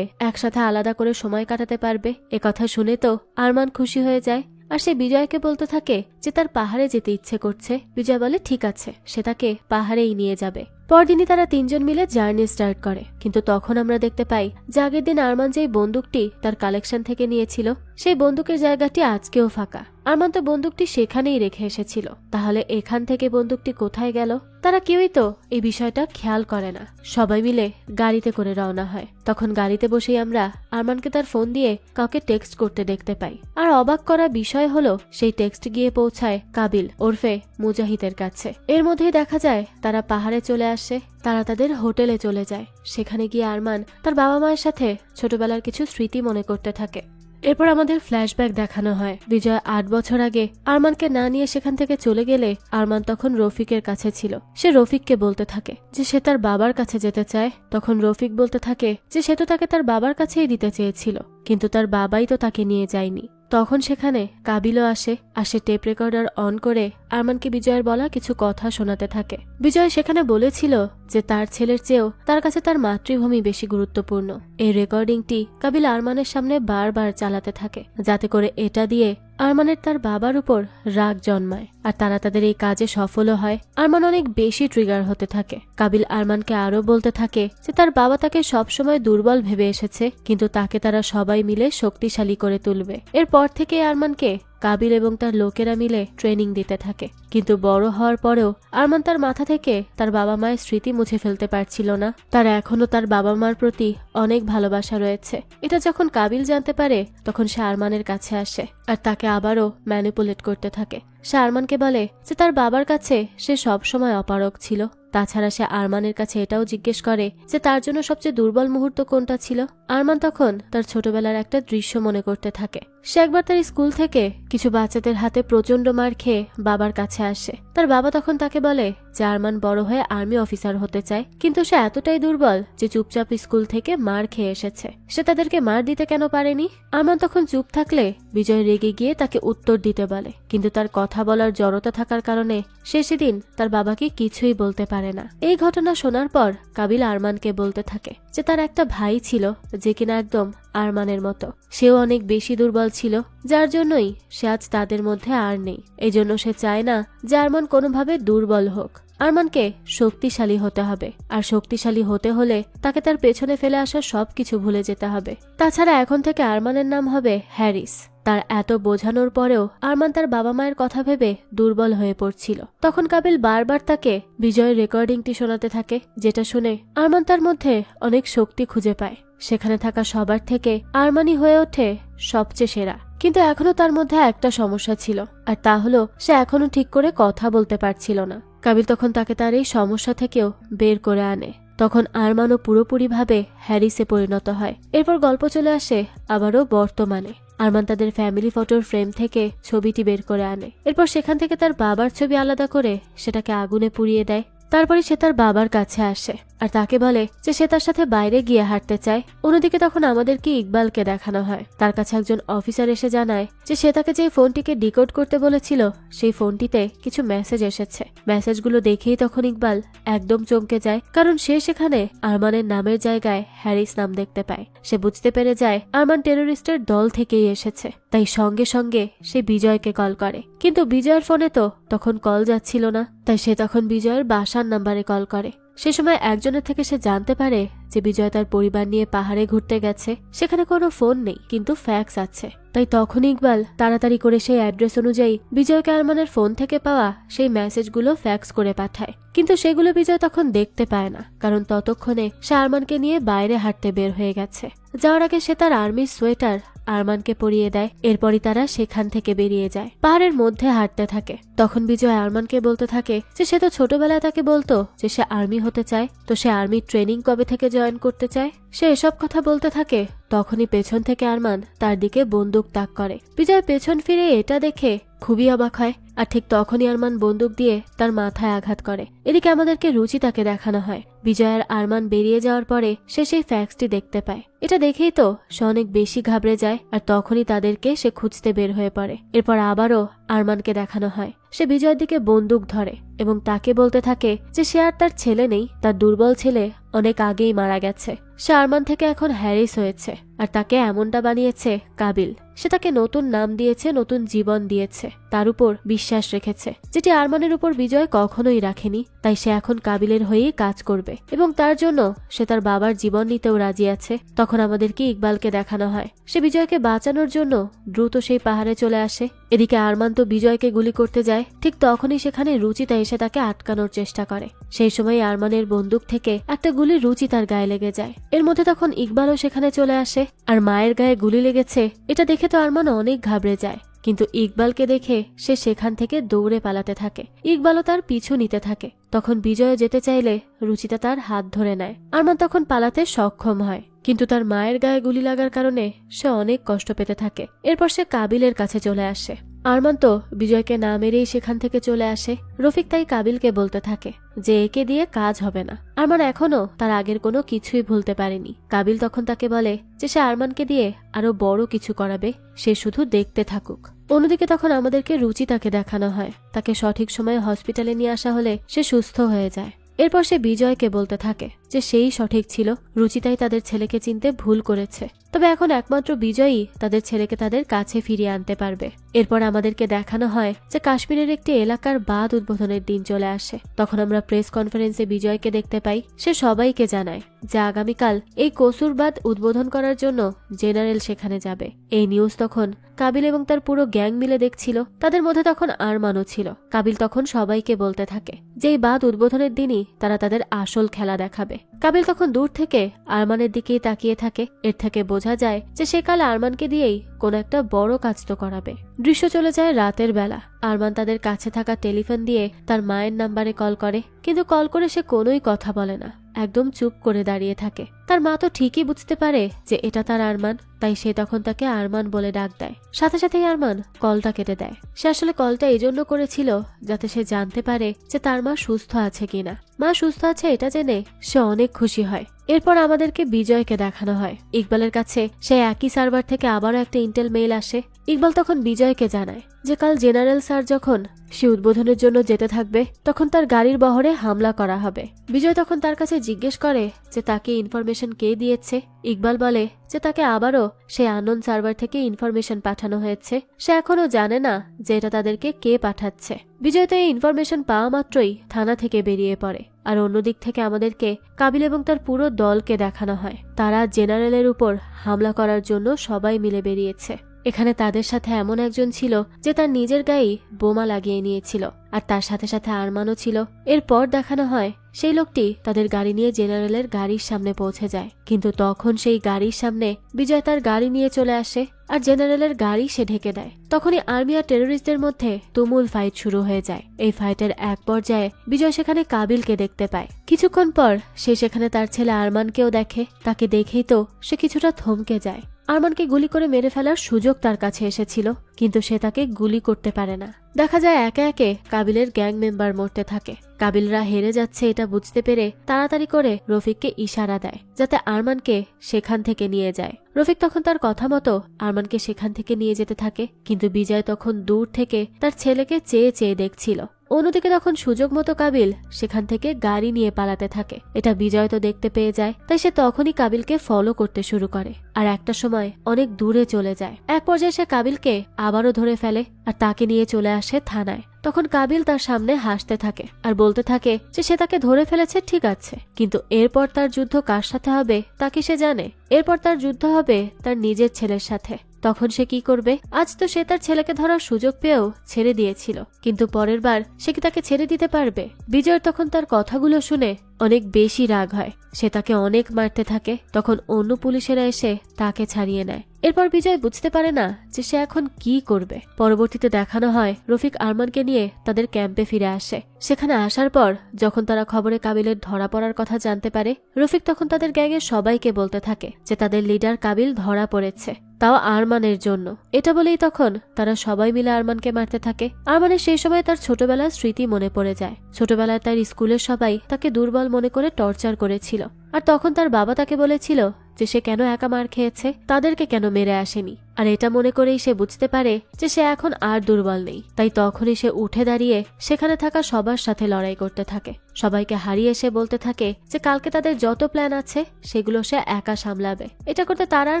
একসাথে আলাদা করে সময় কাটাতে পারবে। একথা শুনে তো আরমান খুশি হয়ে যায় আর সে বিজয়কে বলতে থাকে যে তার পাহাড়ে যেতে ইচ্ছে করছে। বিজয় বলে ঠিক আছে, সে তাকে পাহাড়েই নিয়ে যাবে। পরদিনই তারা তিনজন মিলে জার্নি স্টার্ট করে। কিন্তু তখন আমরা দেখতে পাই যে আগের দিন আরমান যেই বন্দুকটি তার কালেকশন থেকে নিয়েছিল, সেই বন্দুকের জায়গাটি আজকেও ফাঁকা। আরমান তো বন্দুকটি সেখানেই রেখে এসেছিল, তাহলে এখান থেকে বন্দুকটি কোথায় গেল? তারা কেউই তো এই বিষয়টা খেয়াল করে না। সবাই মিলে গাড়িতে করে রওনা হয়। তখন গাড়িতে বসেই আমরা আরমানকে তার ফোন দিয়ে কাউকে টেক্সট করতে দেখতে পাই। আর অবাক করা বিষয় হলো সেই টেক্সট গিয়ে পৌঁছায় কাবিল ওরফে মুজাহিদের কাছে। এর মধ্যেই দেখা যায় তারা পাহাড়ে চলে আসে। তারা তাদের হোটেলে চলে যায়। সেখানে গিয়ে আরমান তার বাবা মায়ের সাথে ছোটবেলার কিছু স্মৃতি মনে করতে থাকে। এরপর আমাদের ফ্ল্যাশব্যাক দেখানো হয়। বিজয় 8 বছর আগে আরমানকে না নিয়ে সেখান থেকে চলে গেলে আরমান তখন রফিকের কাছে ছিল। সে রফিককে বলতে থাকে যে সে তার বাবার কাছে যেতে চায়। তখন রফিক বলতে থাকে যে সে তো তাকে তার বাবার কাছেই দিতে চেয়েছিল, কিন্তু তার বাবাই তো তাকে নিয়ে যায়নি। তখন সেখানে কাবিলও আসে আর সে টেপ রেকর্ডার অন করে আরমানকে বিজয়ের বলা কিছু কথা শোনাতে থাকে। বিজয় সেখানে বলেছিল যে তার ছেলের চেয়েও তার কাছে তার মাতৃভূমি বেশি গুরুত্বপূর্ণ। এই রেকর্ডিংটি কাবিল আরমানের সামনে বারবার চালাতে থাকে, যাতে করে এটা দিয়ে আরমানের তার বাবার উপর রাগ জন্মায় আর তারা তাদের এই কাজে সফলও হয়। আরমান অনেক বেশি ট্রিগার হতে থাকে। কাবিল আরমানকে আরো বলতে থাকে যে তার বাবা তাকে সবসময় দুর্বল ভেবে এসেছে, কিন্তু তাকে তারা সবাই মিলে শক্তিশালী করে তুলবে। এরপর থেকে আরমানকে কাবিল এবং তার লোকেরা মিলে ট্রেনিং দিতে থাকে। কিন্তু বড় হওয়ার পরেও আরমান তার মাথা থেকে তার বাবা মায়ের স্মৃতি মুছে ফেলতে পারছিল না। তার এখনো তার বাবা মার প্রতি অনেক ভালোবাসা রয়েছে। এটা যখন কাবিল জানতে পারে তখন সে আরমানের কাছে আসে আর তাকে আবারও ম্যানিপুলেট করতে থাকে। সে আরমানকে বলে যে তার বাবার কাছে সে সবসময় অপারগ ছিল। তাছাড়া সে আরমানের কাছে এটাও জিজ্ঞেস করে যে তার জন্য সবচেয়ে দুর্বল মুহূর্ত কোনটা ছিল। আরমান তখন তার ছোটবেলার একটা দৃশ্য মনে করতে থাকে। সে একবার তার স্কুল থেকে কিছু বাচ্চাদের হাতে প্রচন্ড মার খেয়ে বাবার কাছে আসে। তার বাবা তখন তাকে বলে যে আরমান বড় হয়ে আর্মি অফিসার হতে চায়, কিন্তু সে এতটাই দুর্বল যে চুপচাপ স্কুল থেকে মার খেয়ে এসেছে। সে তাদেরকে মার দিতে কেন পারেনি? আরমান তখন চুপ থাকলে বিজয় রেগে গিয়ে তাকে উত্তর দিতে বলে, কিন্তু তার কথা বলার জড়তা থাকার কারণে সে সেদিন তার বাবাকে কিছুই বলতে পারে না। এই ঘটনা শোনার পর কাবিল আরমানকে বলতে থাকে যে তার একটা ভাই ছিল যে কিনা একদম আরমানের মতো। সেও অনেক বেশি দুর্বল ছিল, যার জন্যই সে আজ তাদের মধ্যে আর নেই। এই জন্য সে চায় না যে আরমান কোনোভাবে দুর্বল হোক। আরমানকে শক্তিশালী হতে হবে, আর শক্তিশালী হতে হলে তাকে তার পেছনে ফেলে আসা সবকিছু ভুলে যেতে হবে। তাছাড়া এখন থেকে আরমানের নাম হবে হ্যারিস। তার এত বোঝানোর পরেও আরমান তার বাবা মায়ের কথা ভেবে দুর্বল হয়ে পড়ছিল। তখন কাবিল বারবার তাকে বিজয়ের রেকর্ডিংটি শোনাতে থাকে, যেটা শুনে আরমান তার মধ্যে অনেক শক্তি খুঁজে পায়। সেখানে থাকা সবার থেকে আরমানই হয়ে ওঠে সবচেয়ে সেরা। কিন্তু এখনো তার মধ্যে একটা সমস্যা ছিল, আর তা হলো সে এখনো ঠিক করে কথা বলতে পারছিল না। কাবিল তখন তাকে তার এই সমস্যা থেকেও বের করে আনে। তখন আরমানও পুরোপুরিভাবে হ্যারিসে পরিণত হয়। এরপর গল্প চলে আসে আবারও বর্তমানে। আরমান তাদের ফ্যামিলি ফটোর ফ্রেম থেকে ছবিটি বের করে আনে। এরপর সেখান থেকে তার বাবার ছবি আলাদা করে সেটাকে আগুনে পুড়িয়ে দেয়। তারপরে সে তার বাবার কাছে আসে আর তাকে বলে যে সে তার সাথে বাইরে গিয়ে হাঁটতে চায়। অন্যদিকে তখন আমাদেরকে ইকবালকে দেখানো হয়। তার কাছে একজন অফিসার এসে জানায় যে সে তাকে যে ফোনটিকে ডিকোড করতে বলেছিল সেই ফোনটিতে কিছু মেসেজ এসেছে। মেসেজগুলো দেখেই তখন ইকবাল একদম চমকে যায়, কারণ সে সেখানে আরমানের নামের জায়গায় হ্যারিস নাম দেখতে পায়। সে বুঝতে পেরে যায় আরমান টেরোরিস্টের দল থেকেই এসেছে। তাই সঙ্গে সঙ্গে সে বিজয়কে কল করে, কিন্তু বিজয়ের ফোনে তো তখন কল যাচ্ছিল না। তাই সে তখন বিজয়ের বাসার নাম্বারে কল করে। সে সময় একজনের থেকে সে জানতে পারে যে বিজয় তার পরিবার নিয়ে পাহাড়ে ঘুরতে গেছে। সেখানে কোনো ফোন নেই, কিন্তু ফ্যাক্স আছে। তাই তখন ইকবাল তাড়াতাড়ি করে সেই অ্যাড্রেস অনুযায়ী বিজয়কে আরমানের ফোন থেকে পাওয়া সেই মেসেজগুলো ফ্যাক্স করে পাঠায়। কিন্তু সেগুলো বিজয় তখন দেখতে পায় না, কারণ ততক্ষণে সে আরমানকে নিয়ে বাইরে হাঁটতে বের হয়ে গেছে। যাওয়ার আগে সে তার আর্মির সোয়েটার আরমানকে পরিয়ে দেয়। এরপরই তারা সেখান থেকে বেরিয়ে যায়, পাহাড়ের মধ্যে হাঁটতে থাকে। তখন বিজয় আরমানকে বলতে থাকে যে সে তো ছোটবেলায় তাকে বলতো যে সে আর্মি হতে চায়, তো সে আর্মি ট্রেনিং কবে থেকে জয়েন করতে চায়। সে এসব কথা বলতে থাকে, তখনই পেছন থেকে আরমান তার দিকে বন্দুক তাক করে। বিজয় পেছন ফিরে এটা দেখে খুবই অবাক হয়, আর ঠিক তখনই আরমান বন্দুক দিয়ে তার মাথায় আঘাত করে। এদিকে আমাদেরকে রুচিতাকে দেখানো হয়। বিজয় আর আরমান বেরিয়ে যাওয়ার পরে সে সেই ফ্যাক্সটি দেখতে পায়। এটা দেখেই তো সে অনেক বেশি ঘাবড়ে যায়, আর তখনই তাদেরকে সে খুঁজতে বের হয়ে পড়ে। এরপর আবারও আরমানকে দেখানো হয়। সে বিজয়ের দিকে বন্দুক ধরে এবং তাকে বলতে থাকে যে সে আর তার ছেলে নেই, তার দুর্বল ছেলে অনেক আগেই মারা গেছে। সে আরমান থেকে এখন হ্যারিস হয়েছে, আর তাকে এমনটা বানিয়েছে কাবিল। সে তাকে নতুন নাম দিয়েছে, নতুন জীবন দিয়েছে, তার উপর বিশ্বাস রেখেছে, যেটি আরমানের উপর বিজয় কখনোই রাখেনি। তাই সে এখন কাবিলের হয়েই কাজ করবে এবং তার জন্য সে তার বাবার জীবন নিতেও রাজি আছে। তখন আমাদেরকে ইকবালকে দেখানো হয়। সে বিজয়কে বাঁচানোর জন্য দ্রুত সেই পাহাড়ে চলে আসে। এদিকে আরমান তো বিজয়কে গুলি করতে যায়, ঠিক তখনই সেখানে রুচিতা এসে তাকে আটকানোর চেষ্টা করে। সেই সময় আরমানের বন্দুক থেকে একটা গুলি রুচিতার গায়ে লেগে যায়। এর মধ্যে তখন ইকবালও সেখানে চলে আসে, আর মায়ের গায়ে গুলি লেগেছে এটা দেখে তো আরমান অনেক ঘাবড়ে যায়। কিন্তু ইকবালকে দেখে সে সেখান থেকে দৌড়ে পালাতে থাকে। ইকবালও তার পিছু নিতে থাকে। তখন বিজয় যেতে চাইলে রুচিতা তার হাত ধরে নেয়। আরমান তখন পালাতে সক্ষম হয়, কিন্তু তার মায়ের গায়ে গুলি লাগার কারণে সে অনেক কষ্ট পেতে থাকে। এরপর সে কাবিলের কাছে চলে আসে। আরমান তো বিজয়কে না মেরেই সেখান থেকে চলে আসে। রফিক তাই কাবিলকে বলতে থাকে যে একে দিয়ে কাজ হবে না। আরমান এখনো তার আগের কোনো কিছুই ভুলতে পারেনি। কাবিল তখন তাকে বলে যে সে আরমানকে দিয়ে আরো বড় কিছু করাবে, সে শুধু দেখতে থাকুক। অন্যদিকে তখন আমাদেরকে রুচিতাকে দেখানো হয়। তাকে সঠিক সময়ে হসপিটালে নিয়ে আসা হলে সে সুস্থ হয়ে যায়। এরপর সে বিজয়কে বলতে থাকে যে সেই সঠিক ছিল, রুচিতাই তাদের ছেলেকে চিনতে ভুল করেছে। তবে এখন একমাত্র বিজয়ই তাদের ছেলেকে তাদের কাছে ফিরিয়ে আনতে পারবে। এরপর আমাদেরকে দেখানো হয় যে কাশ্মীরের একটি এলাকার বাঁধ উদ্বোধনের দিন চলে আসে। তখন আমরা প্রেস কনফারেন্সে বিজয়কে দেখতে পাই। সে সবাইকে জানায় যে আগামীকাল এই কসুর বাঁধ উদ্বোধন করার জন্য জেনারেল সেখানে যাবে। এই নিউজ তখন কাবিল এবং তার পুরো গ্যাং মিলে দেখছিল। তাদের মধ্যে তখন আরমানও ছিল। কাবিল তখন সবাইকে বলতে থাকে যে এই বাঁধ উদ্বোধনের দিনই তারা তাদের আসল খেলা দেখাবে। কাবিল তখন দূর থেকে আরমানের দিকেই তাকিয়ে থাকে। এর থেকে বোঝা যায় যে সে কাল আরমানকে দিয়েই কোন একটা বড় কাজ তো করাবে। দৃশ্য চলে যায় রাতের বেলা। আরমান তাদের কাছে থাকা টেলিফোন দিয়ে তার মায়ের নাম্বারে কল করে, কিন্তু কল করে সে কোনোই কথা বলে না, একদম চুপ করে দাঁড়িয়ে থাকে। তার মা তো ঠিকই বুঝতে পারে যে এটা তার আরমান, তাই সে তখন তাকে আরমান বলে ডাক দেয়। সাথে সাথেই আরমান কলটা কেটে দেয়। সে আসলে কলটা এই জন্য করেছিল যাতে সে জানতে পারে যে তার মা সুস্থ আছে কিনা। মা সুস্থ আছে এটা জেনে সে অনেক খুশি হয়। এরপর আমাদেরকে বিজয়কে দেখানো হয়। ইকবালের কাছে সে একই সার্ভার থেকে আবারও একটা ইন্টেল মেইল আসে। ইকবাল তখন বিজয়কে জানায় যে কাল জেনারেল স্যার যখন সে উদ্বোধনের জন্য যেতে থাকবে তখন তার গাড়ির বহরে হামলা করা হবে। বিজয় তখন তার কাছে জিজ্ঞেস করে যে তাকে ইনফরমেশন কে দিয়েছে। ইকবাল বলে যে তাকে আবারও সেই আননোন সার্ভার থেকে ইনফরমেশন পাঠানো হয়েছে। সে এখনো জানে না যে এটা তাদেরকে কে পাঠাচ্ছে। বিজয় তো এই ইনফরমেশন পাওয়া মাত্রই থানা থেকে বেরিয়ে পড়ে। আর অন্যদিক থেকে আমাদেরকে কাবিল এবং তার পুরো দলকে দেখানো হয়। তারা জেনারেলের উপর হামলা করার জন্য সবাই মিলে বেরিয়েছে। এখানে তাদের সাথে এমন একজন ছিল যে তার নিজের গায়েই বোমা লাগিয়ে নিয়েছিল, আর তার সাথে সাথে আরমানও ছিল। এরপর দেখানো হয় সেই লোকটি তাদের গাড়ি নিয়ে জেনারেলের গাড়ির সামনে পৌঁছে যায়, কিন্তু তখন সেই গাড়ির সামনে বিজয় তার গাড়ি নিয়ে চলে আসে আর জেনারেলের গাড়ি সে ঢেকে দেয়। তখনই আর্মি আর টেরোরিস্টদের মধ্যে তুমুল ফাইট শুরু হয়ে যায়। এই ফাইটের এক পর্যায়ে বিজয় সেখানে কাবিলকে দেখতে পায়। কিছুক্ষণ পর সে সেখানে তার ছেলে আরমানকেও দেখে। তাকে দেখেই তো সে কিছুটা থমকে যায়। আরমানকে গুলি করে মেরে ফেলার সুযোগ তার কাছে এসেছিল, কিন্তু সে তাকে গুলি করতে পারে না। দেখা যায় একে একে কাবিলের গ্যাং মেম্বার মরতে থাকে। কাবিলরা হেরে যাচ্ছে এটা বুঝতে পেরে তাড়াতাড়ি করে রফিককে ইশারা দেয় যাতে আরমানকে সেখান থেকে নিয়ে যায়। রফিক তখন তার কথা মতো আরমানকে সেখান থেকে নিয়ে যেতে থাকে, কিন্তু বিজয় তখন দূর থেকে তার ছেলেকে চেয়ে চেয়ে দেখছিল। অন্যদিকে তখন সুযোগ মতো কাবিল সেখান থেকে গাড়ি নিয়ে পালাতে থাকে। এটা বিজয় তো দেখতে পেয়ে যায়, তাই সে তখনই কাবিলকে ফলো করতে শুরু করে আর একটা সময় অনেক দূরে চলে যায়। এক পর্যায়ে সে কাবিলকে আবারও ধরে ফেলে আর তাকে নিয়ে চলে আসে থানায়। তখন কাবিল তার সামনে হাসতে থাকে আর বলতে থাকে যে সে তাকে ধরে ফেলেছে ঠিক আছে, কিন্তু এরপর তার যুদ্ধ কার সাথে হবে তা কি সে জানে? এরপর তার যুদ্ধ হবে তার নিজের ছেলের সাথে। তখন সে কি করবে? আজ তো সে তার ছেলেকে ধরার সুযোগ পেয়েও ছেড়ে দিয়েছিল, কিন্তু পরের বার সে কি তাকে ছেড়ে দিতে পারবে? বিজয় তখন তার কথাগুলো শুনে অনেক বেশি রাগ হয়। সে তাকে অনেক মারতে থাকে। তখন অন্য পুলিশেরা এসে তাকে ছাড়িয়ে নেয়। এরপর বিজয় বুঝতে পারে না যে সে এখন কি করবে। পরবর্তীতে দেখানো হয় রফিক আরমানকে নিয়ে তাদের ক্যাম্পে ফিরে আসে। সেখানে আসার পর যখন তারা খবরে কাবিলের ধরা পড়ার কথা জানতে পারে, রফিক তখন তাদের গ্যাংয়ের সবাইকে বলতে থাকে যে তাদের লিডার কাবিল ধরা পড়েছে, তাও আরমানের জন্য। এটা বলেই তখন তারা সবাই মিলে আরমানকে মারতে থাকে। আরমানের সেই সময় তার ছোটবেলার স্মৃতি মনে পড়ে যায়। ছোটবেলায় তার স্কুলের সবাই তাকে দুর্বল মনে করে টর্চার করেছিল, আর তখন তার বাবা তাকে বলেছিল যে সে কেন একা মার খেয়েছে, তাদেরকে কেন মেরে আসেনি। আর এটা মনে করেই সে বুঝতে পারে যে সে এখন আর দুর্বল নেই। তাই তখনই সে উঠে দাঁড়িয়ে সেখানে থাকা সবার সাথে লড়াই করতে থাকে। সবাইকে হারিয়ে সে বলতে থাকে যে কালকে তাদের যত প্ল্যান আছে সেগুলো সে একা সামলাবে, এটা করতে তার আর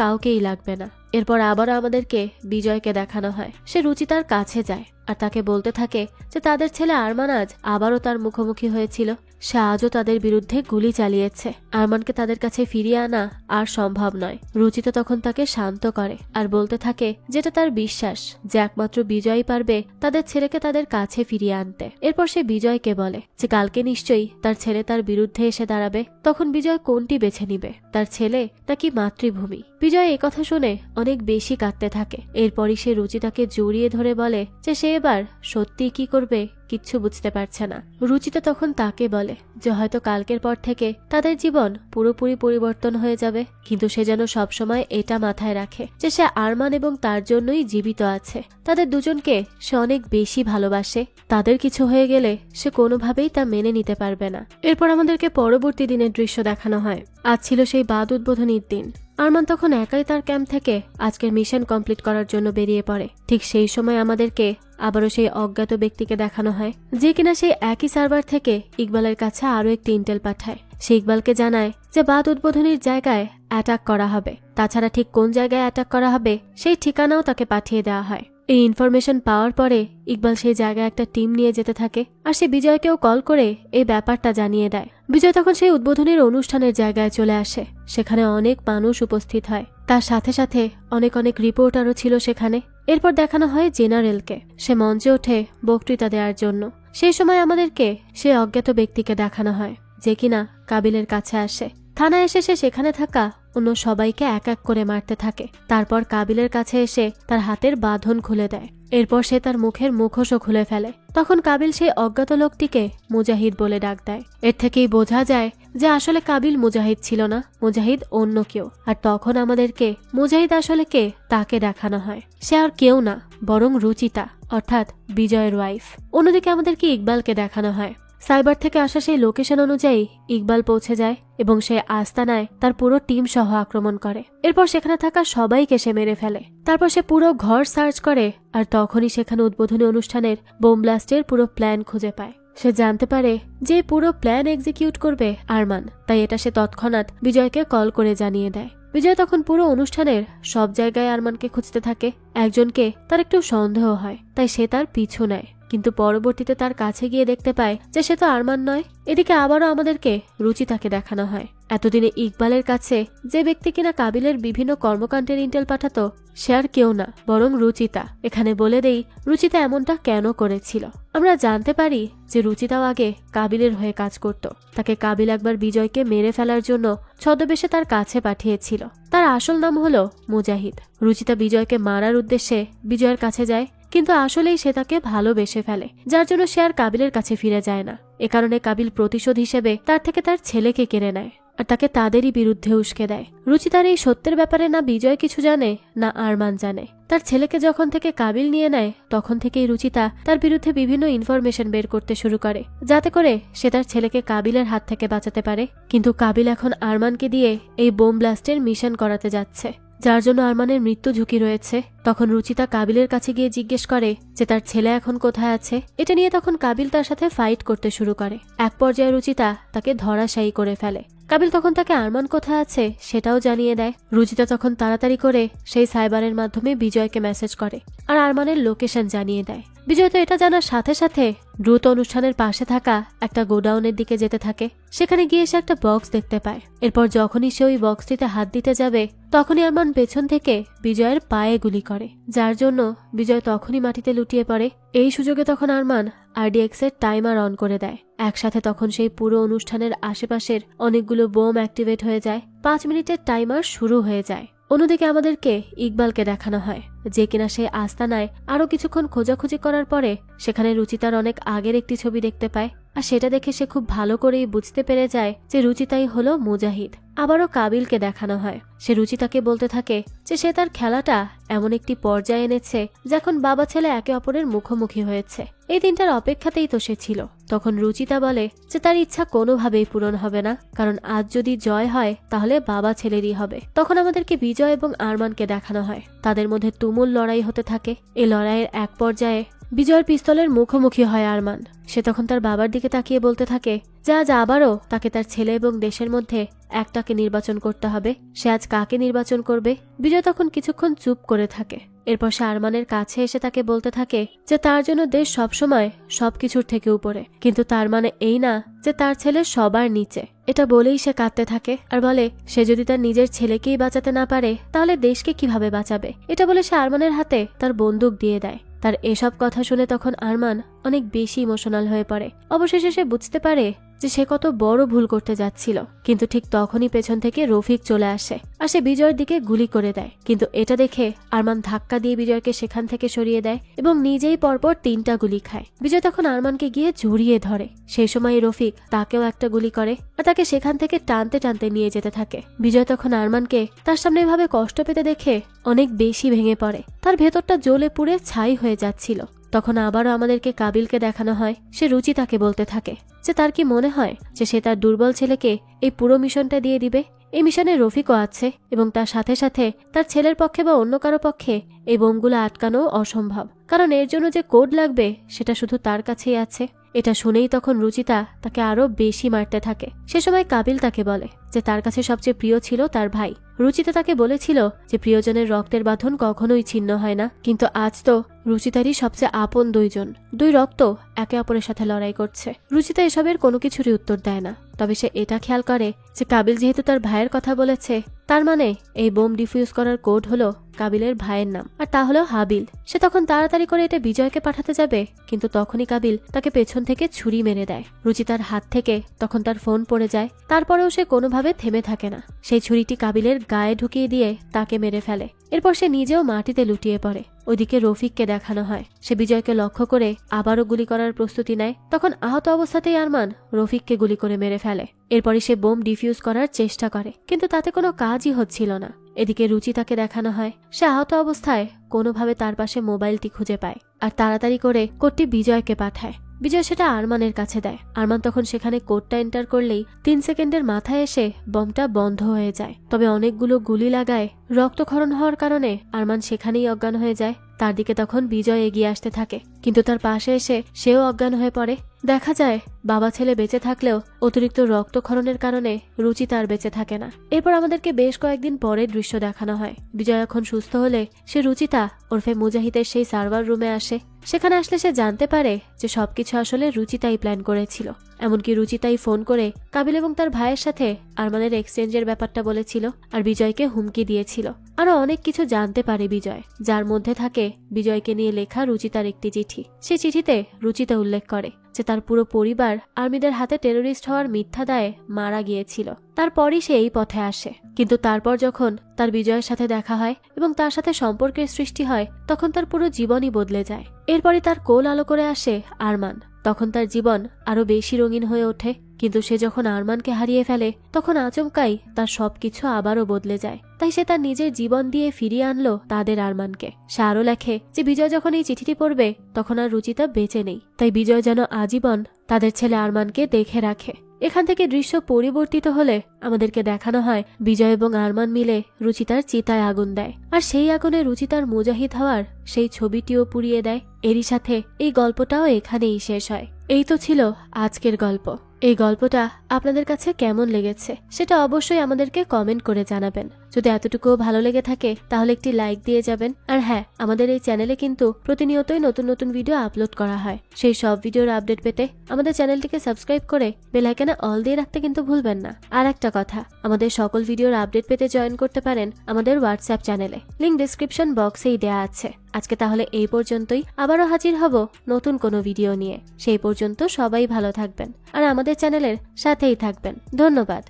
কাউকেই লাগবে না। এরপর আবারও আমাদেরকে বিজয়কে দেখানো হয়। সে রুচিতার কাছে যায় আর তাকে বলতে থাকে যে তাদের ছেলে আরমান আজ আবারও তার মুখোমুখি হয়েছিল। সে আজও তাদের বিরুদ্ধে গুলি চালিয়েছে। আরমানকে তাদের কাছে ফিরিয়ে আনা আর সম্ভব নয়। রুচিতা তখন তাকে শান্ত করে আর বলতে থাকে যেটা তার বিশ্বাস যে একমাত্র বিজয়ই পারবে তাদের ছেলেকে তাদের কাছে ফিরিয়ে আনতে। এরপর সে বিজয়কে বলে যে কালকে নিশ্চয়ই তার ছেলে তার বিরুদ্ধে এসে দাঁড়াবে। তখন বিজয় কোনটি বেছে নিবে, তার ছেলে নাকি মাতৃভূমি? বিজয় এই কথা শুনে অনেক বেশি কাঁদতে থাকে। এরপরই সে রুচিতাকে জড়িয়ে ধরে বলে যে সে এবার সত্যি কি করবে কিচ্ছু বুঝতে পারছে না। রুচিতা তখন তাকে বলে যে হয়তো কালকের পর থেকে তাদের জীবন পুরোপুরি পরিবর্তন হয়ে যাবে, কিন্তু সে যেন সবসময় এটা মাথায় রাখে যে সে আরমান এবং তার জন্যই জীবিত আছে। তাদের দুজনকে সে অনেক বেশি ভালোবাসে। তাদের কিছু হয়ে গেলে সে কোনোভাবেই তা মেনে নিতে পারবে না। এরপর আমাদেরকে পরবর্তী দিনের দৃশ্য দেখানো হয়। আজ ছিল সেই বাদ উদ্বোধনীর দিন। আরমান তখন একাই তার ক্যাম্প থেকে আজকের মিশন কমপ্লিট করার জন্য বেরিয়ে পড়ে। ঠিক সেই সময় আমাদেরকে আবারও সেই অজ্ঞাত ব্যক্তিকে দেখানো হয় যে কিনা সেই একই সার্ভার থেকে ইকবালের কাছে আরো একটি ইন্টেল পাঠায়। সে ইকবালকে জানায় যে বাদ উদ্বোধনীর জায়গায় অ্যাটাক করা হবে। তাছাড়া ঠিক কোন জায়গায় অ্যাটাক করা হবে সেই ঠিকানাও তাকে পাঠিয়ে দেওয়া হয়। এই ইনফরমেশন পাওয়ার পরে ইকবাল সেই জায়গায় একটা টিম নিয়ে যেতে থাকে আর সে বিজয়কেও কল করে এই ব্যাপারটা জানিয়ে দেয়। বিজয় তখন সেই উদ্বোধনীর অনুষ্ঠানের জায়গায় চলে আসে। সেখানে অনেক মানুষ উপস্থিত হয়, তার সাথে সাথে অনেক অনেক রিপোর্টারও ছিল সেখানে। এরপর দেখানো হয় জেনারেলকে। সে মঞ্চে ওঠে বক্তৃতা দেওয়ার জন্য। সেই সময় আমাদেরকে সে অজ্ঞাত ব্যক্তিকে দেখানো হয় যে কিনা কাবিলের কাছে আসে। থানায় এসে সে সেখানে থাকা অন্য সবাইকে এক এক করে মারতে থাকে। তারপর কাবিলের কাছে এসে তার হাতের বাঁধন খুলে দেয়। এরপর সে তার মুখের মুখোশও খুলে ফেলে। তখন কাবিল সেই অজ্ঞাত লোকটিকে মুজাহিদ বলে ডাক দেয়। এর থেকেই বোঝা যায় যে আসলে কাবিল মুজাহিদ ছিল না, মুজাহিদ অন্য কেউ। আর তখন আমাদেরকে মুজাহিদ আসলে কে তাকে দেখানো হয়। সে আর কেউ না বরং রুচিতা, অর্থাৎ বিজয়ের ওয়াইফ। অন্যদিকে আমাদেরকে ইকবালকে দেখানো হয়। সাইবার থেকে আসা সেই লোকেশন অনুযায়ী ইকবাল পৌঁছে যায় এবং সে আস্তানায় তার পুরো টিম সহ আক্রমণ করে। এরপর সেখানে থাকা সবাইকে সে মেরে ফেলে। তারপর সে পুরো ঘর সার্চ করে আর তখনই সেখানে উদ্বোধনী অনুষ্ঠানের বোম ব্লাস্টের পুরো প্ল্যান খুঁজে পায়। সে জানতে পারে যে পুরো প্ল্যান এক্সিকিউট করবে আরমান, তাই এটা সে তৎক্ষণাৎ বিজয়কে কল করে জানিয়ে দেয়। বিজয় তখন পুরো অনুষ্ঠানের সব জায়গায় আরমানকে খুঁজতে থাকে। একজনকে তার একটু সন্দেহ হয়, তাই সে তার পিছু নেয়, কিন্তু পরবর্তীতে তার কাছে গিয়ে দেখতে পায় যে সে তো আরমান নয়। এদিকে আবারও আমাদেরকে রুচিতাকে দেখানো হয়। এতদিনে ইকবালের কাছে যে ব্যক্তি কিনা কাবিলের বিভিন্ন কর্মকাণ্ডের ইন্টেল পাঠাতো সে আর কেউ না বরং রুচিতা। এখানে বলে দেই রুচিতা এমনটা কেন করেছিল। আমরা জানতে পারি যে রুচিতাও আগে কাবিলের হয়ে কাজ করত। তাকে কাবিল একবার বিজয়কে মেরে ফেলার জন্য ছদ্মবেশে তার কাছে পাঠিয়েছিল। তার আসল নাম হলো মুজাহিদ। রুচিতা বিজয়কে মারার উদ্দেশ্যে বিজয়ের কাছে যায়, কিন্তু আসলেই সে তাকে ভালোবেসে ফেলে, যার জন্য সে আর কাবিলের কাছে ফিরে যায় না। এ কারণে কাবিল প্রতিশোধ হিসেবে তার থেকে তার ছেলেকে কেড়ে নেয়। আর তাকে তাদেরই বিরুদ্ধে উস্কে দেয়। রুচিতার এই সত্যের ব্যাপারে না বিজয় কিছু জানে না আরমান জানে। তার ছেলেকে যখন থেকে কাবিল নিয়ে নেয় তখন থেকেই রুচিতা তার বিরুদ্ধে বিভিন্ন ইনফরমেশন বের করতে শুরু করে, যাতে করে সে তার ছেলেকে কাবিলের হাত থেকে বাঁচাতে পারে। কিন্তু কাবিল এখন আরমানকে দিয়ে এই বোম ব্লাস্টের মিশন করাতে যাচ্ছে, যার জন্য আরমানের মৃত্যু ঝুঁকি রয়েছে। তখন রুচিতা কাবিলের কাছে গিয়ে জিজ্ঞেস করে যে তার ছেলে এখন কোথায় আছে। এটা নিয়ে তখন কাবিল তার সাথে ফাইট করতে শুরু করে। এক পর্যায়ে রুচিতা তাকে ধরাশায়ী করে ফেলে। কাবিল তখন তাকে আরমান কোথায় আছে সেটাও জানিয়ে দেয়। রুচিতা তখন তাড়াতাড়ি করে সেই সাইবারের মাধ্যমে বিজয়কে মেসেজ করে আর আরমানের লোকেশন জানিয়ে দেয়। বিজয় তো এটা জানার সাথে সাথে দ্রুত অনুষ্ঠানের পাশে থাকা একটা গোডাউনের দিকে যেতে থাকে। সেখানে গিয়ে সে একটা বক্স দেখতে পায়। এরপর যখনই সে ওই বক্সটিতে হাত দিতে যাবে তখনই আরমান পেছন থেকে বিজয়ের পায়ে গুলি করে, যার জন্য বিজয় তখনই মাটিতে লুটিয়ে পড়ে। এই সুযোগে তখন আরমান আরডিএক্স এর টাইমার অন করে দেয়। একসাথে তখন সেই পুরো অনুষ্ঠানের আশেপাশের অনেকগুলো বোম অ্যাক্টিভেট হয়ে যায়। 5 মিনিটের টাইমার শুরু হয়ে যায়। অন্যদিকে আমাদেরকে ইকবালকে দেখানো হয়, যে কিনা সেই আস্তানায় আরো কিছুক্ষণ খোঁজাখুঁজি করার পরে সেখানে রুচিতার অনেক আগের একটি ছবি দেখতে পায়। আর সেটা দেখে সে খুব ভালো করেই বুঝতে পেরে যায় যে রুচিতাই হলো মুজাহিদ। আবারও কাবিলকে দেখানো হয়। সে রুচিতাকে বলতে থাকে যে সে তার খেলাটা এমন একটি পর্যায়ে এনেছে যখন বাবা ছেলে একে অপরের মুখোমুখি হয়েছে। এই দিনটার অপেক্ষাতেই তো সে ছিল। তখন রুচিতা বলে যে তার ইচ্ছা কোনোভাবেই পূরণ হবে না, কারণ আজ যদি জয় হয় তাহলে বাবা ছেলেরই হবে। তখন আমাদেরকে বিজয় এবং আরমানকে দেখানো হয়। তাদের মধ্যে তুমুল লড়াই হতে থাকে। এই লড়াইয়ের এক পর্যায়ে বিজয়ের পিস্তলের মুখোমুখি হয় আরমান। সে তখন তার বাবার দিকে তাকিয়ে বলতে থাকে যে আজ আবারও তাকে তার ছেলে এবং দেশের মধ্যে একটাকে নির্বাচন করতে হবে। সে আজ কাকে নির্বাচন করবে? বিজয় তখন কিছুক্ষণ চুপ করে থাকে। এরপর সে আরমানের কাছে এসে তাকে বলতে থাকে যে তার জন্য দেশ সবসময় সবকিছুর থেকে উপরে, কিন্তু তার মানে এই না যে তার ছেলে সবার নিচে। এটা বলেই সে কাঁদতে থাকে আর বলে সে যদি তার নিজের ছেলেকেই বাঁচাতে না পারে তাহলে দেশকে কিভাবে বাঁচাবে। এটা বলে সে আরমানের হাতে তার বন্দুক দিয়ে দেয়। তার এসব কথা শুনে তখন আরমান অনেক বেশি ইমোশনাল হয়ে পড়ে। অবশেষে সে বুঝতে পারে যে সে কত বড় ভুল করতে যাচ্ছিল। কিন্তু ঠিক তখনই পেছন থেকে রফিক চলে আসে আর সে বিজয়ের দিকে গুলি করে দেয়। কিন্তু এটা দেখে আরমান ধাক্কা দিয়ে বিজয়কে সেখান থেকে সরিয়ে দেয় এবং নিজেই পরপর 3টা গুলি খায়। বিজয় তখন আরমানকে গিয়ে জড়িয়ে ধরে। সেই সময় রফিক তাকেও একটা গুলি করে আর তাকে সেখান থেকে টানতে টানতে নিয়ে যেতে থাকে। বিজয় তখন আরমানকে তার সামনে এভাবে কষ্ট পেতে দেখে অনেক বেশি ভেঙে পড়ে। তার ভেতরটা জ্বলে পুড়ে ছাই হয়ে যাচ্ছিল। তখন আবারও আমাদেরকে কাবিলকে দেখানো হয়। সে রুচিতাকে বলতে থাকে যে তার কি মনে হয় যে সে তার দুর্বল ছেলেকে এই পুরো মিশনটা দিয়ে দিবে। এই মিশনে রফিকও আছে এবং তার সাথে সাথে তার ছেলের পক্ষে বা অন্য কারো পক্ষে এই বোমগুলো আটকানো অসম্ভব, কারণ এর জন্য যে কোড লাগবে সেটা শুধু তার কাছেই আছে। এটা শুনেই তখন রুচিতা তাকে আরো বেশি মারতে থাকে। সে সময় কাবিল তাকে বলে যে তার কাছে সবচেয়ে প্রিয় ছিল তার ভাই। রুচিতা তাকে বলেছিল যে প্রিয়জনের রক্তের বাঁধন কখনোই ছিন্ন হয় না, কিন্তু আজ তো রুচিতারই সবচেয়ে আপন 2 জন, 2 রক্ত একে অপরের সাথে লড়াই করছে। রুচিতা এসবের কোনো কিছুরই উত্তর দেয় না। তবে সে এটা খেয়াল করে যে কাবিল যেহেতু তার ভাইয়ের কথা বলেছে, তার মানে এই বোম ডিফিউজ করার কোড হলো কাবিলের ভাইয়ের নাম, আর তা হলো হাবিল। সে তখন তাড়াতাড়ি করে এটা বিজয়কে পাঠাতে যাবে, কিন্তু তখনই কাবিল তাকে পেছন থেকে ছুরি মেরে দেয়। রুচিতার হাত থেকে তখন তার ফোন পড়ে যায়। তারপরেও সে কোনোভাবে থেমে থাকে না। সেই ছুরিটি কাবিলের গায়ে ঢুকিয়ে দিয়ে তাকে মেরে ফেলে। এরপর সে নিজেও মাটিতে লুটিয়ে পড়ে। ওইদিকে রফিককে দেখানো হয়। সে বিজয়কে লক্ষ্য করে আবারও গুলি করার প্রস্তুতি নেয়। তখন আহত অবস্থাতেই আরমান রফিককে গুলি করে মেরে ফেলে। এরপরই সে বোম ডিফিউজ করার চেষ্টা করে, কিন্তু তাতে কোনো কাজই হচ্ছিল না। এদিকে রুচিতাকে দেখানো হয়। সে আহত অবস্থায় কোনোভাবে তার পাশে মোবাইলটি খুঁজে পায় আর তাড়াতাড়ি করে কোডটি বিজয়কে পাঠায়। বিজয় সেটা আরমানের কাছে দেয়। আরমান তখন সেখানে কোডটা এন্টার করলেই 3 সেকেন্ডের মাথায় এসে বমটা বন্ধ হয়ে যায়। তবে অনেকগুলো গুলি লাগায় রক্তক্ষরণ হওয়ার কারণে আরমান সেখানেই অজ্ঞান হয়ে যায়। তার দিকে তখন বিজয় এগিয়ে আসতে থাকে, কিন্তু তার পাশে এসে সেও অজ্ঞান হয়ে পড়ে। দেখা যায় বাবা ছেলে বেঁচে থাকলেও অতিরিক্ত রক্তক্ষরণের কারণে রুচিতা আর বেঁচে থাকে না। এরপর আমাদেরকে বেশ কয়েকদিন পরের দৃশ্য দেখানো হয়। বিজয় এখন সুস্থ হলে সে রুচিতা ওরফে মুজাহিদের সেই সার্ভার রুমে আসে। সেখানে আসলে সে জানতে পারে যে সবকিছু আসলে রুচিতাই প্ল্যান করেছিল। এমনকি রুচিতাই ফোন করে কাবিল এবং তার ভাইয়ের সাথে আরমানের এক্সচেঞ্জের ব্যাপারটা বলেছিল আর বিজয়কে হুমকি দিয়েছিল। আরো অনেক কিছু জানতে পারে বিজয়, যার মধ্যে থাকে বিজয়কে নিয়ে লেখা রুচিতার একটি চিঠি। সে চিঠিতে রুচিতা উল্লেখ করে যে তার পুরো পরিবার আর্মিদের হাতে টেরোরিস্ট হওয়ার মিথ্যা দায়ে মারা গিয়েছিল। তারপরই সে এই পথে আসে। কিন্তু তারপর যখন তার বিজয়ের সাথে দেখা হয় এবং তার সাথে সম্পর্কের সৃষ্টি হয়, তখন তার পুরো জীবনই বদলে যায়। এরপরই তার কোল আলো করে আসে আরমান। তখন তার জীবন আরো বেশি রঙিন হয়ে ওঠে। কিন্তু সে যখন আরমানকে হারিয়ে ফেলে তখন আচমকাই তার সবকিছু আবারও বদলে যায়। তাই সে তার নিজের জীবন দিয়ে ফিরিয়ে আনলো তাদের আরমানকে। সে আরও লেখে যে বিজয় যখন এই চিঠিটি পড়বে তখন আর রুচিতা বেঁচে নেই, তাই বিজয় যেন আজীবন তাদের ছেলে আরমানকে দেখে রাখে। এখান থেকে দৃশ্য পরিবর্তিত হলে আমাদেরকে দেখানো হয় বিজয় এবং আরমান মিলে রুচিতার চিতায় আগুন দেয়, আর সেই আগুনে রুচিতার মুজাহিদ হওয়ার সেই ছবিটিও পুড়িয়ে দেয়। এরই সাথে এই গল্পটাও এখানেই শেষ হয়। এই তো ছিল আজকের গল্প। এই গল্পটা আপনাদের কাছে কেমন লেগেছে সেটা অবশ্যই আমাদেরকে কমেন্ট করে জানাবেন। যদি এতটুকুও ভালো লেগে থাকে তাহলে একটি লাইক দিয়ে যাবেন। আর হ্যাঁ, আমাদের এই চ্যানেলে কিন্তু প্রতিনিয়তই নতুন নতুন ভিডিও আপলোড করা হয়। সেই সব ভিডিওর আপডেট পেতে আমাদের চ্যানেলটিকে সাবস্ক্রাইব করে বেল আইকনে অল দিয়ে রাখতে কিন্তু ভুলবেন না। আর একটা কথা, আমাদের সকল ভিডিওর আপডেট পেতে জয়েন করতে পারেন আমাদের হোয়াটসঅ্যাপ চ্যানেলে, লিংক ডেসক্রিপশন বক্সেই দেয়া আছে। আজকে তাহলে এই পর্যন্তই, আবারও হাজির হব নতুন কোনো ভিডিও নিয়ে। সেই পর্যন্ত সবাই ভালো থাকবেন আর আমাদের চ্যানেলের সাথেই থাকবেন। ধন্যবাদ।